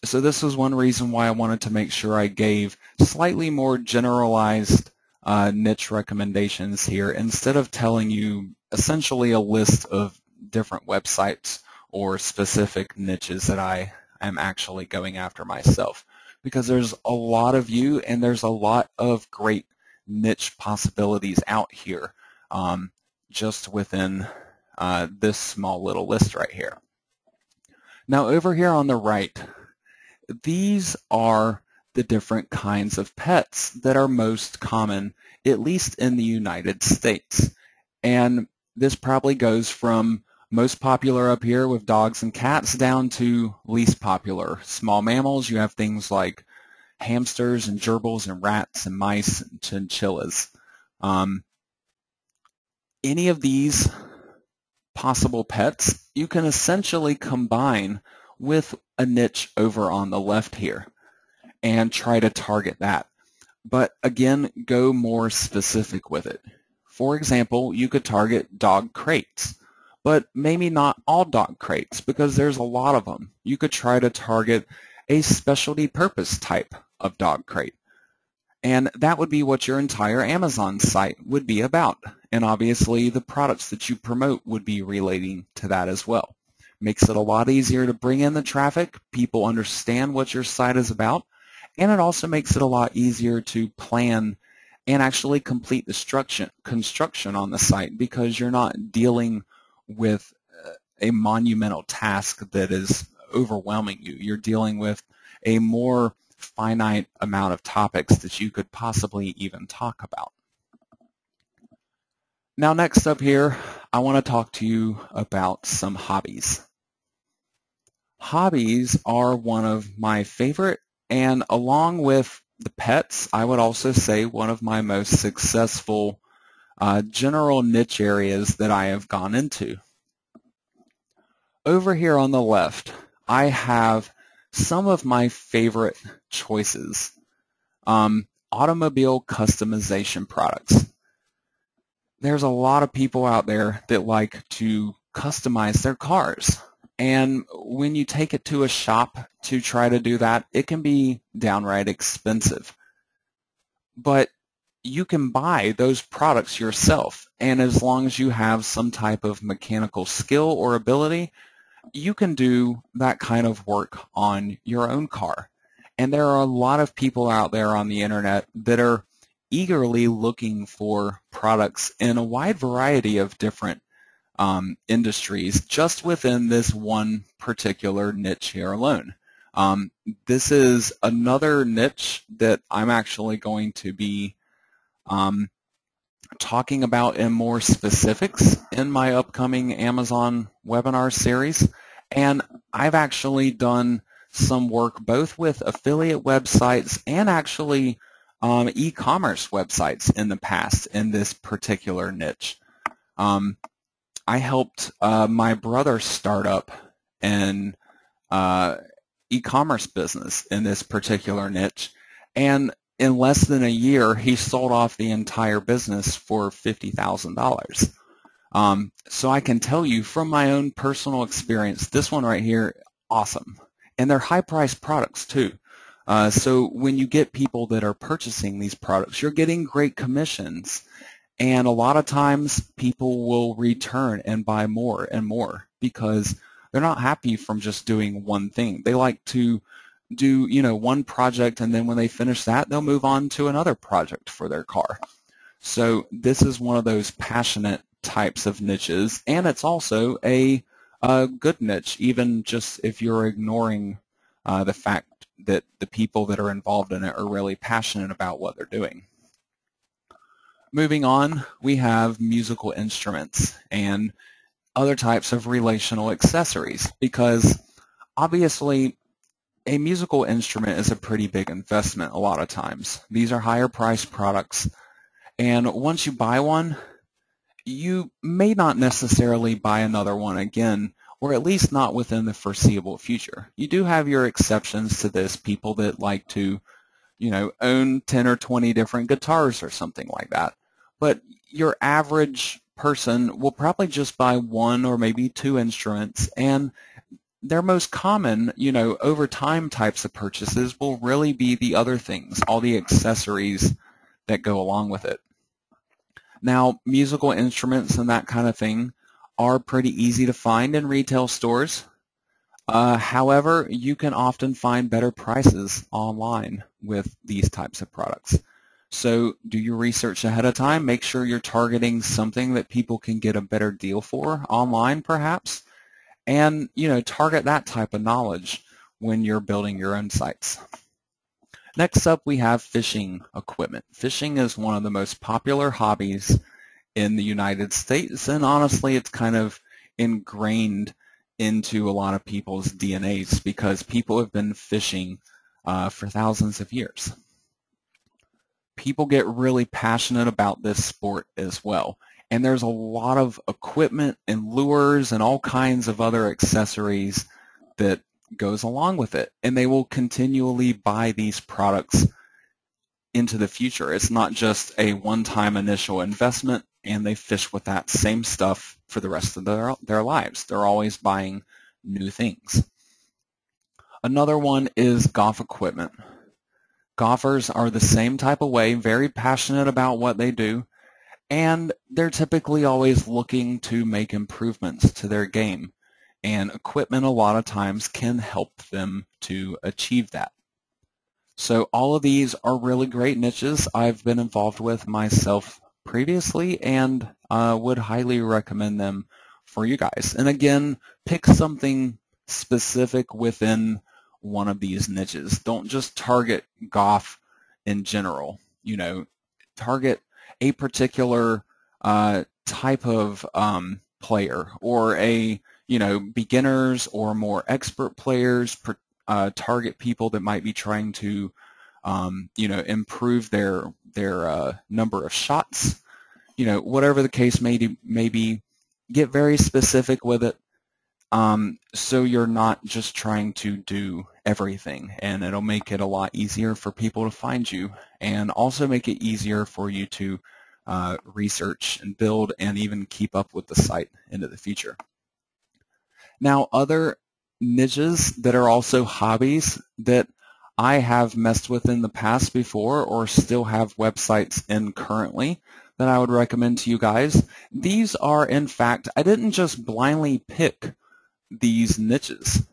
So this was one reason why I wanted to make sure I gave slightly more generalized niche recommendations here instead of telling you essentially a list of different websites or specific niches that I am actually going after myself. Because there's a lot of you and there's a lot of great niche possibilities out here just within this small little list right here. Now over here on the right, these are the different kinds of pets that are most common, at least in the United States. And this probably goes from most popular up here with dogs and cats down to least popular. Small mammals, you have things like hamsters and gerbils and rats and mice and chinchillas. Any of these possible pets you can essentially combine with a niche over on the left here and try to target that. But again, go more specific with it. For example, you could target dog crates, but maybe not all dog crates because there's a lot of them. You could try to target a specialty purpose type of dog crate. And that would be what your entire Amazon site would be about. And obviously the products that you promote would be relating to that as well. Makes it a lot easier to bring in the traffic. People understand what your site is about. And it also makes it a lot easier to plan and actually complete the construction on the site because you're not dealing with a monumental task that is overwhelming you. You're dealing with a more finite amount of topics that you could possibly even talk about. Now next up here, I want to talk to you about some hobbies. Hobbies are one of my favorite, and along with the pets, I would also say one of my most successful general niche areas that I have gone into. Over here on the left, I have some of my favorite choices. Automobile customization products. There's a lot of people out there that like to customize their cars. And when you take it to a shop to try to do that, it can be downright expensive. But you can buy those products yourself. And as long as you have some type of mechanical skill or ability, you can do that kind of work on your own car. And there are a lot of people out there on the internet that are eagerly looking for products in a wide variety of different industries just within this one particular niche here alone. This is another niche that I'm actually going to be talking about in more specifics in my upcoming Amazon webinar series. And I've actually done some work both with affiliate websites and actually e-commerce websites in the past in this particular niche. I helped my brother start up an e-commerce business in this particular niche, and in less than a year, he sold off the entire business for $50,000. So I can tell you from my own personal experience, this one right here, awesome. And they're high-priced products too. So when you get people that are purchasing these products, you're getting great commissions. And a lot of times people will return and buy more and more because they're not happy from just doing one thing. They like to do, one project, and then when they finish that, they'll move on to another project for their car. So this is one of those passionate types of niches, and it's also a good niche, even just if you're ignoring the fact that the people that are involved in it are really passionate about what they're doing. Moving on, we have musical instruments and other types of relational accessories, because obviously a musical instrument is a pretty big investment a lot of times. These are higher priced products, and once you buy one, you may not necessarily buy another one again, or at least not within the foreseeable future. You do have your exceptions to this, people that like to, own 10 or 20 different guitars or something like that. But your average person will probably just buy one or maybe two instruments, and their most common, over time types of purchases will really be the other things, all the accessories that go along with it. Now, musical instruments and that kind of thing are pretty easy to find in retail stores. However, you can often find better prices online with these types of products. So do your research ahead of time. Make sure you're targeting something that people can get a better deal for online, perhaps. And, target that type of knowledge when you're building your own sites. Next up, we have fishing equipment. Fishing is one of the most popular hobbies in the United States, and honestly, it's kind of ingrained into a lot of people's DNAs because people have been fishing for thousands of years. People get really passionate about this sport as well. And there's a lot of equipment and lures and all kinds of other accessories that goes along with it. And they will continually buy these products into the future. It's not just a one-time initial investment and they fish with that same stuff for the rest of their lives. They're always buying new things. Another one is golf equipment. Golfers are the same type of way, very passionate about what they do. And they're typically always looking to make improvements to their game. And equipment a lot of times can help them to achieve that. So all of these are really great niches I've been involved with myself previously and would highly recommend them for you guys. And again, pick something specific within one of these niches. Don't just target golf in general. Target a particular type of player, or a beginners or more expert players. Target people that might be trying to improve their number of shots. Whatever the case may be, get very specific with it. So you're not just trying to do everything, and it'll make it a lot easier for people to find you, and also make it easier for you to research and build and even keep up with the site into the future. Now, other niches that are also hobbies that I have messed with in the past before, or still have websites in currently, that I would recommend to you guys. These are, in fact, I didn't just blindly pick these niches.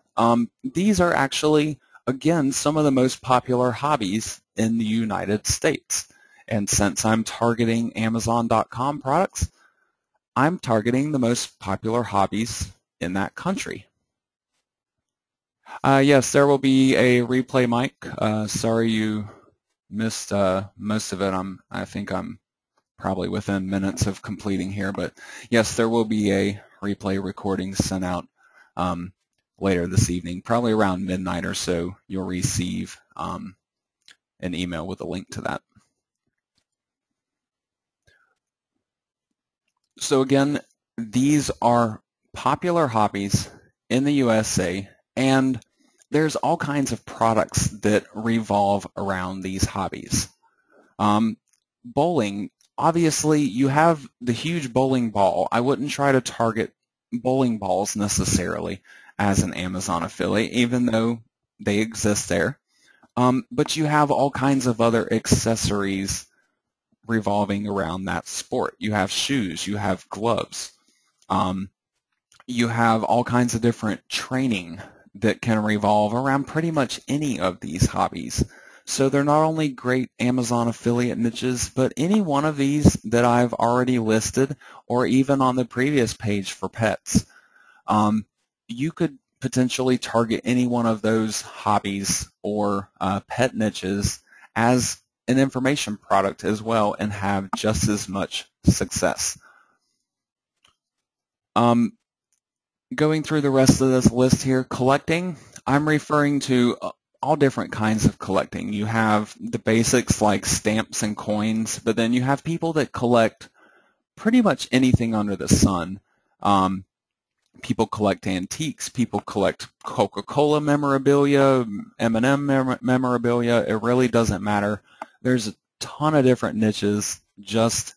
These are actually, again, some of the most popular hobbies in the United States. And since I'm targeting Amazon.com products, I'm targeting the most popular hobbies in that country. Yes, there will be a replay mic. Sorry you missed most of it. I think I'm probably within minutes of completing here, but yes, there will be a replay recording sent out later this evening, probably around midnight or so. You'll receive an email with a link to that. So again, these are popular hobbies in the USA, and there's all kinds of products that revolve around these hobbies. Bowling, obviously you have the huge bowling ball. I wouldn't try to target bowling balls necessarily as an Amazon affiliate, even though they exist there. But you have all kinds of other accessories revolving around that sport. You have shoes, you have gloves, you have all kinds of different training that can revolve around pretty much any of these hobbies. So they're not only great Amazon affiliate niches, but any one of these that I've already listed, or even on the previous page for pets, you could potentially target any one of those hobbies or pet niches as an information product as well and have just as much success. Going through the rest of this list here, collecting, I'm referring to all different kinds of collecting. You have the basics like stamps and coins, but then you have people that collect pretty much anything under the sun. People collect antiques, people collect Coca-Cola memorabilia, M&M memorabilia. It really doesn't matter. There's a ton of different niches just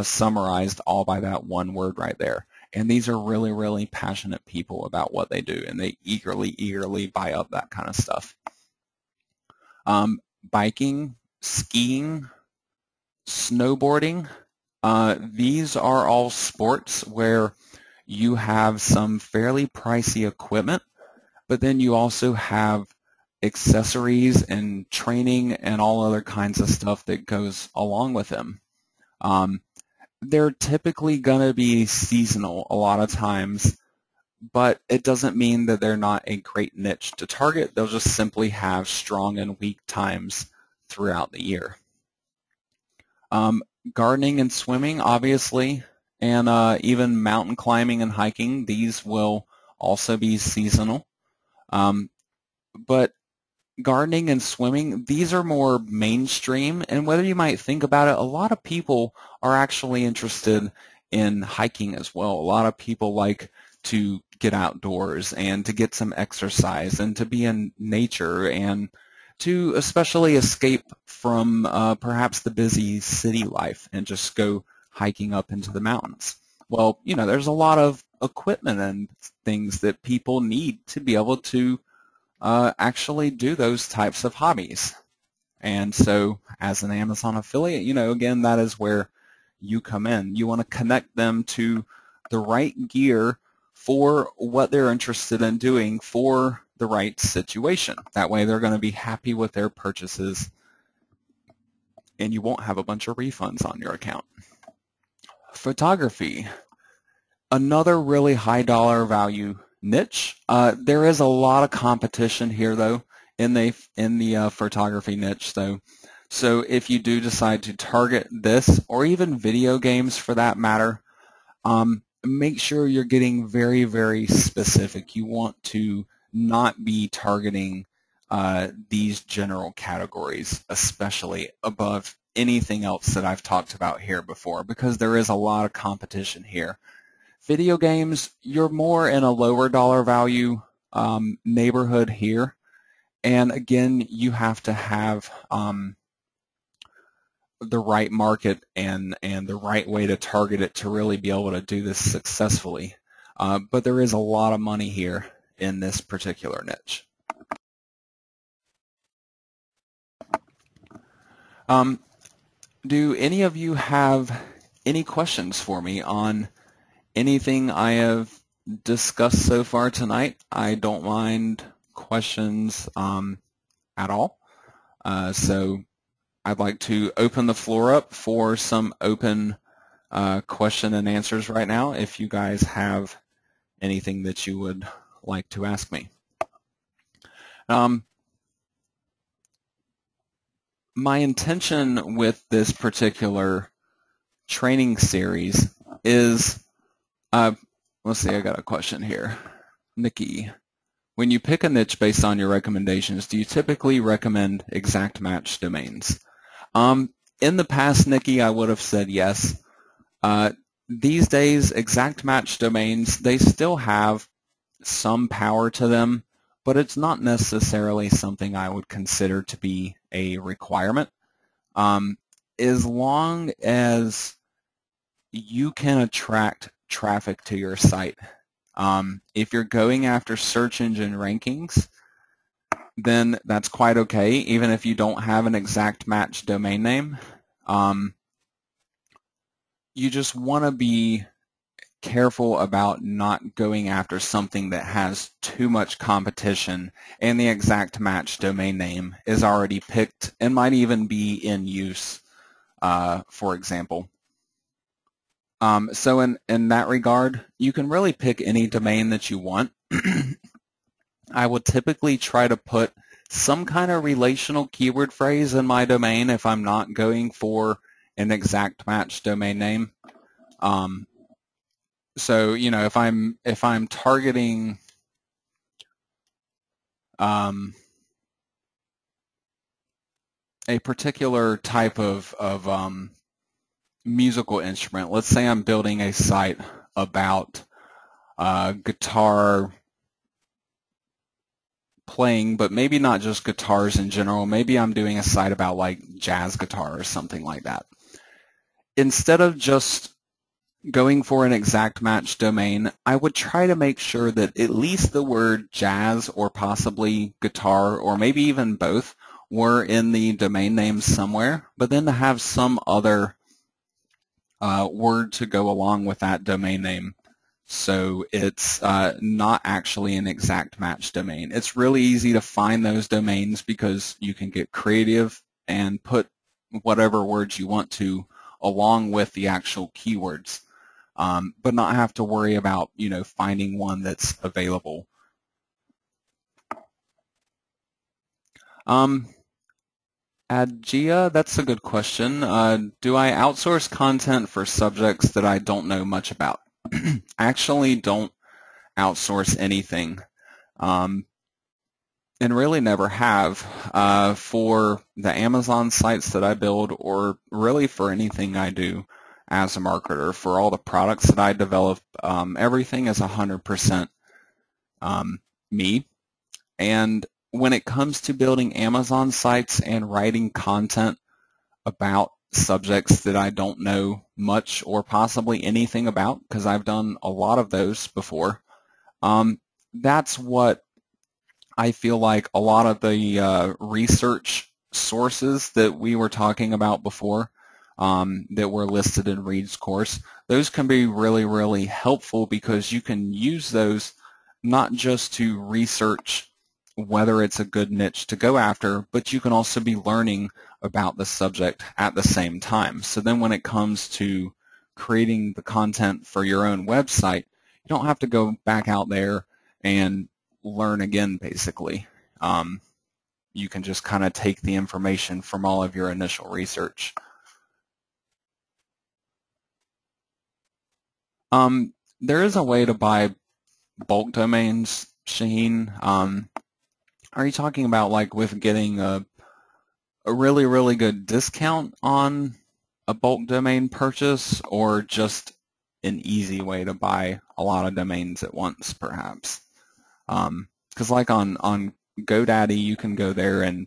summarized all by that one word right there. And these are really, really passionate people about what they do, and they eagerly buy up that kind of stuff. Biking, skiing, snowboarding, these are all sports where you have some fairly pricey equipment, but then you also have accessories and training and all other kinds of stuff that goes along with them. They're typically going to be seasonal a lot of times, but it doesn't mean that they're not a great niche to target. They'll just simply have strong and weak times throughout the year. Gardening and swimming, obviously, and even mountain climbing and hiking, these will also be seasonal. But gardening and swimming, these are more mainstream, and whether you might think about it, a lot of people are actually interested in hiking as well. A lot of people like to get outdoors and to get some exercise and to be in nature and to especially escape from perhaps the busy city life and just go hiking up into the mountains. Well, you know, there's a lot of equipment and things that people need to be able to actually do those types of hobbies. And so as an Amazon affiliate, you know, again, that is where you come in. You want to connect them to the right gear for what they're interested in doing for the right situation. That way they're going to be happy with their purchases and you won't have a bunch of refunds on your account. Photography, another really high dollar value niche. There is a lot of competition here though in the photography niche though. So if you do decide to target this or even video games for that matter, make sure you're getting very, very specific. You want to not be targeting these general categories, especially above anything else that I've talked about here before, because there is a lot of competition here. Video games, you're more in a lower dollar value neighborhood here, and again, you have to have the right market and the right way to target it to really be able to do this successfully. But there is a lot of money here in this particular niche. Do any of you have any questions for me on anything I have discussed so far tonight. I don't mind questions at all. So I'd like to open the floor up for some open question and answers right now if you guys have anything that you would like to ask me. My intention with this particular training series is, let's see, I got a question here. Nikki, when you pick a niche based on your recommendations, do you typically recommend exact match domains? In the past, Nikki, I would have said yes. These days, exact match domains, they still have some power to them, but it's not necessarily something I would consider to be a requirement. As long as you can attract traffic to your site. If you're going after search engine rankings, then that's quite okay, even if you don't have an exact match domain name. You just want to be careful about not going after something that has too much competition and the exact match domain name is already picked and might even be in use, for example. So in that regard, you can really pick any domain that you want. I would typically try to put some kind of relational keyword phrase in my domain if I'm not going for an exact match domain name. So, you know, if I'm targeting a particular type of musical instrument, let's say I'm building a site about guitar playing, but maybe not just guitars in general. Maybe I'm doing a site about like jazz guitar or something like that. Instead of just going for an exact match domain, I would try to make sure that at least the word jazz or possibly guitar or maybe even both were in the domain name somewhere, but then to have some other word to go along with that domain name. So it's not actually an exact match domain. It's really easy to find those domains because you can get creative and put whatever words you want to along with the actual keywords, but not have to worry about, you know, finding one that's available. Adgia, that's a good question. Do I outsource content for subjects that I don't know much about? I actually don't outsource anything, and really never have for the Amazon sites that I build, or really for anything I do as a marketer. For all the products that I develop, everything is 100% me. And when it comes to building Amazon sites and writing content about subjects that I don't know much or possibly anything about, because I've done a lot of those before, that's what I feel like a lot of the research sources that we were talking about before that were listed in Reed's course, those can be really, really helpful because you can use those not just to research whether it's a good niche to go after, but you can also be learning about the subject at the same time. So then when it comes to creating the content for your own website, you don't have to go back out there and learn again, basically. You can just kind of take the information from all of your initial research. There is a way to buy bulk domains, Shaheen. Are you talking about like with getting a really, really good discount on a bulk domain purchase, or just an easy way to buy a lot of domains at once, perhaps? Because like on GoDaddy, you can go there and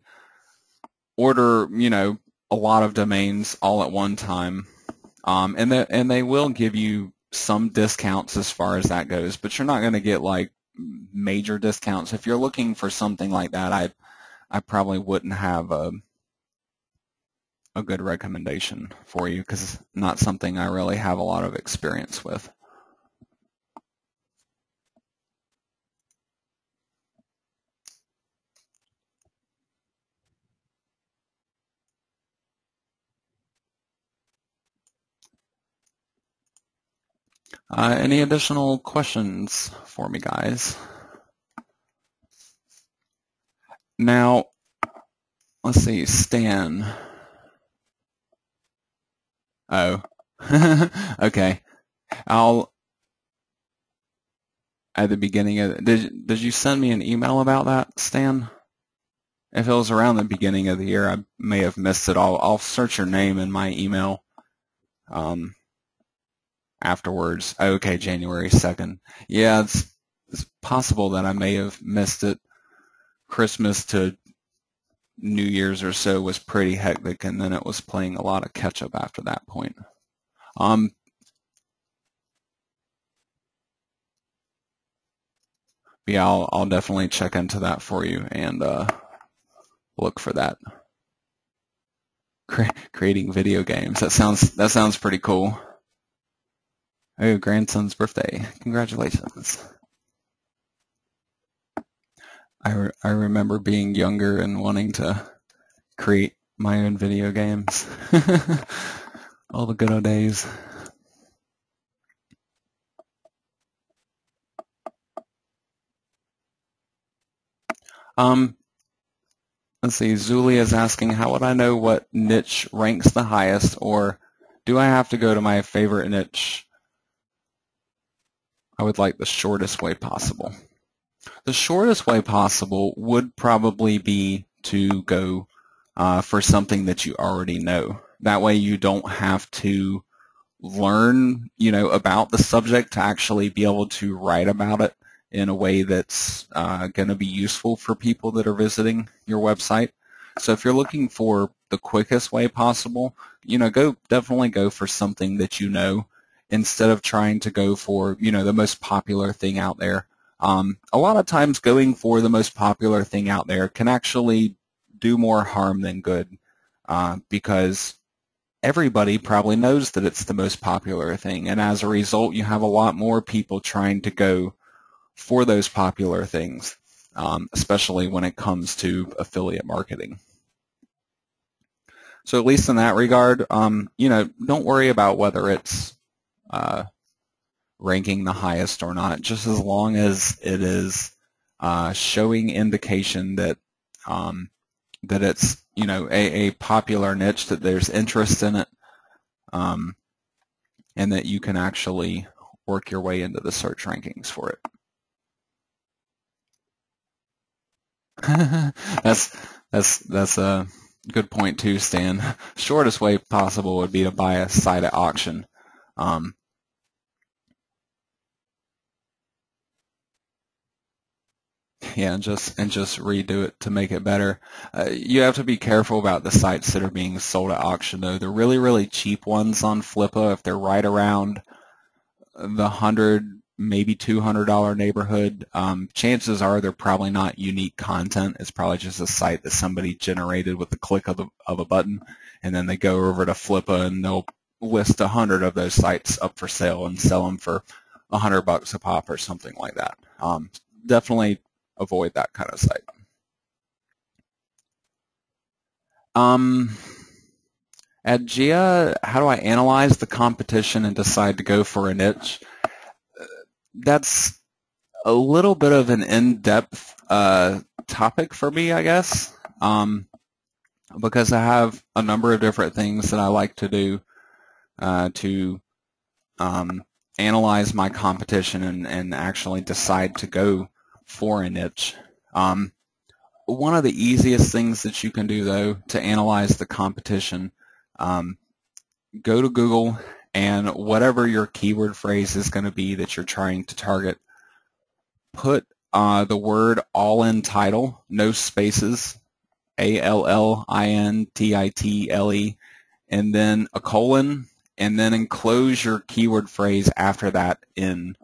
order, you know, a lot of domains all at one time, and they will give you some discounts as far as that goes, but you're not going to get like major discounts. If you're looking for something like that, I probably wouldn't have a good recommendation for you because it's not something I really have a lot of experience with. Any additional questions for me, guys? Now, let's see, Stan. Oh, okay. I'll at the beginning of did you send me an email about that, Stan? If it was around the beginning of the year, I may have missed it. I'll search your name in my email afterwards. Okay, January 2nd. Yeah, it's possible that I may have missed it. Christmas to New Year's or so was pretty hectic, and then it was playing a lot of catch up after that point. Yeah, I'll definitely check into that for you and look for that. Creating video games. That sounds pretty cool. Oh, grandson's birthday. Congratulations. I remember being younger and wanting to create my own video games. All the good old days. Let's see, Zuli is asking, how would I know what niche ranks the highest, or do I have to go to my favorite niche? I would like the shortest way possible. The shortest way possible would probably be to go for something that you already know. That way you don't have to learn, about the subject to actually be able to write about it in a way that's going to be useful for people that are visiting your website. So if you're looking for the quickest way possible, definitely go for something that you know instead of trying to go for, the most popular thing out there. A lot of times going for the most popular thing out there can actually do more harm than good because everybody probably knows that it's the most popular thing, and as a result you have a lot more people trying to go for those popular things, especially when it comes to affiliate marketing. So at least in that regard, don't worry about whether it's ranking the highest or not, just as long as it is showing indication that that it's a popular niche, that there's interest in it, and that you can actually work your way into the search rankings for it. That's a good point too, Stan. Shortest way possible would be to buy a site at auction. Yeah, and just redo it to make it better. You have to be careful about the sites that are being sold at auction, though. The really, really cheap ones on Flippa, if they're right around the $100, maybe $200 neighborhood, chances are they're probably not unique content. It's probably just a site that somebody generated with the click of a button, and then they go over to Flippa and they'll list 100 of those sites up for sale and sell them for $100 a pop or something like that. Definitely avoid that kind of site. At Gia, how do I analyze the competition and decide to go for a niche? That's a little bit of an in-depth topic for me, I guess, because I have a number of different things that I like to do to analyze my competition and actually decide to go for a niche. One of the easiest things that you can do, though, to analyze the competition, go to Google, and whatever your keyword phrase is going to be that you're trying to target, put the word all in title, no spaces, ALLINTITLE, and then a colon, and then enclose your keyword phrase after that in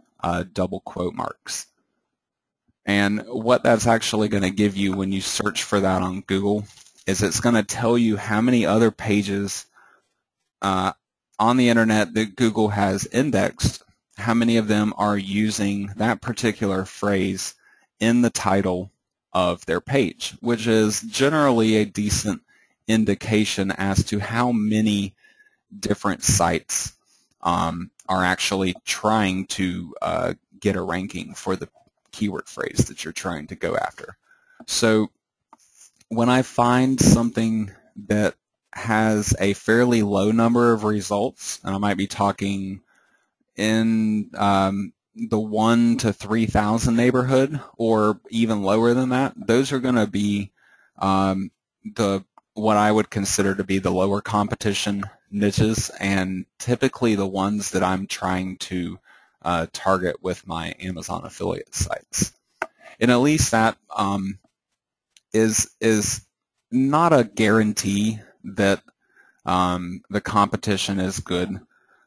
double quote marks. And what that's actually going to give you when you search for that on Google is it's going to tell you how many other pages on the internet that Google has indexed, how many of them are using that particular phrase in the title of their page, which is generally a decent indication as to how many different sites are actually trying to get a ranking for the keyword phrase that you're trying to go after. So when I find something that has a fairly low number of results, and I might be talking in the 1 to 3,000 neighborhood, or even lower than that, those are going to be what I would consider to be the lower competition niches, and typically the ones that I'm trying to target with my Amazon affiliate sites. And at least that is not a guarantee that the competition is good,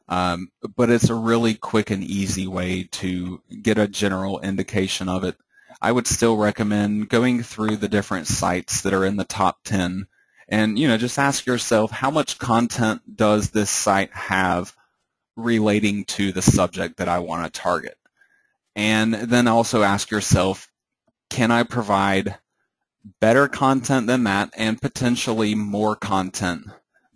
but it's a really quick and easy way to get a general indication of it. I would still recommend going through the different sites that are in the top 10 and just ask yourself, how much content does this site have relating to the subject that I want to target? And then also ask yourself, can I provide better content than that and potentially more content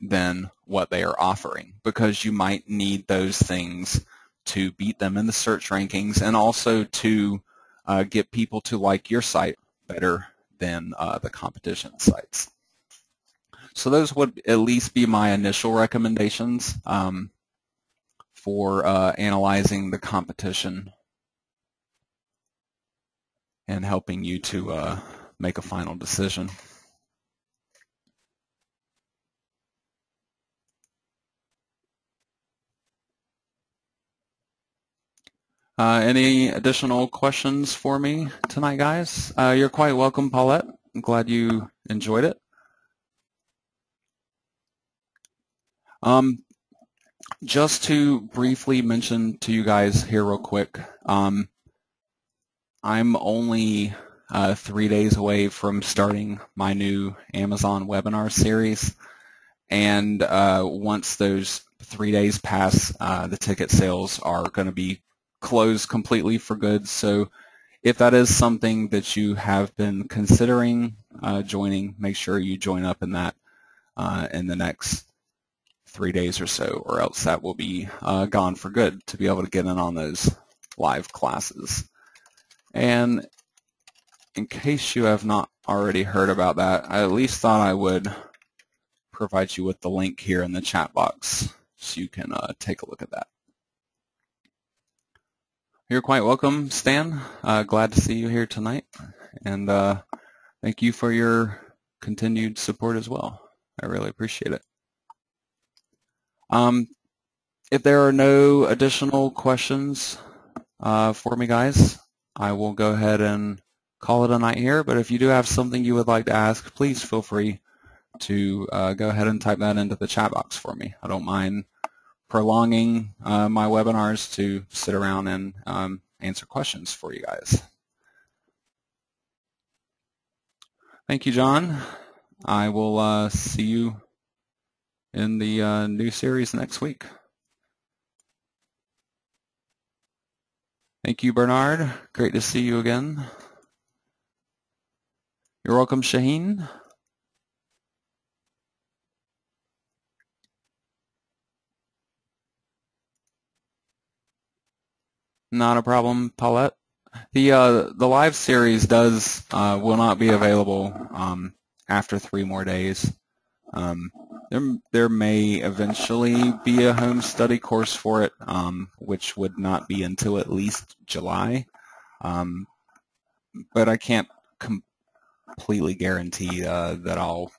than what they are offering? Because you might need those things to beat them in the search rankings, and also to get people to like your site better than the competition sites. So those would at least be my initial recommendations for analyzing the competition and helping you to make a final decision. Any additional questions for me tonight, guys? You're quite welcome, Paulette. I'm glad you enjoyed it. Just to briefly mention to you guys here real quick, I'm only 3 days away from starting my new Amazon webinar series, and once those 3 days pass, the ticket sales are going to be closed completely for good. So if that is something that you have been considering joining, make sure you join up in that in the next 3 days or so, or else that will be gone for good to be able to get in on those live classes. And in case you have not already heard about that, I at least thought I would provide you with the link here in the chat box so you can take a look at that. You're quite welcome, Stan. Glad to see you here tonight, and thank you for your continued support as well. I really appreciate it. If there are no additional questions for me, guys, I will go ahead and call it a night here. But if you do have something you would like to ask, please feel free to go ahead and type that into the chat box for me. I don't mind prolonging my webinars to sit around and answer questions for you guys. Thank you, John. I will see you in the new series next week. Thank you, Bernard. Great to see you again. You're welcome, Shaheen. Not a problem, Paulette. The live series will not be available after 3 more days. There may eventually be a home study course for it, which would not be until at least July. But I can't completely guarantee that I'll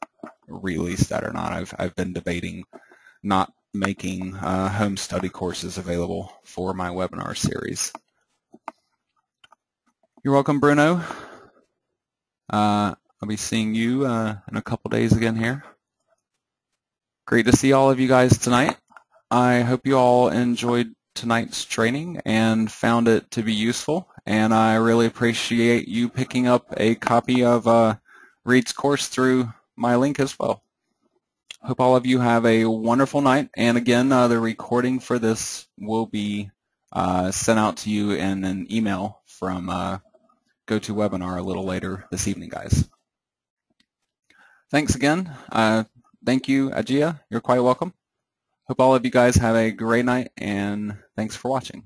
release that or not. I've been debating not making home study courses available for my webinar series. You're welcome, Bruno. I'll be seeing you in a couple days again here. Great to see all of you guys tonight. I hope you all enjoyed tonight's training and found it to be useful, and I really appreciate you picking up a copy of Reed's course through my link as well. Hope all of you have a wonderful night, and again, the recording for this will be sent out to you in an email from GoToWebinar a little later this evening, guys. Thanks again. Thank you, Ajia. You're quite welcome. Hope all of you guys have a great night, and thanks for watching.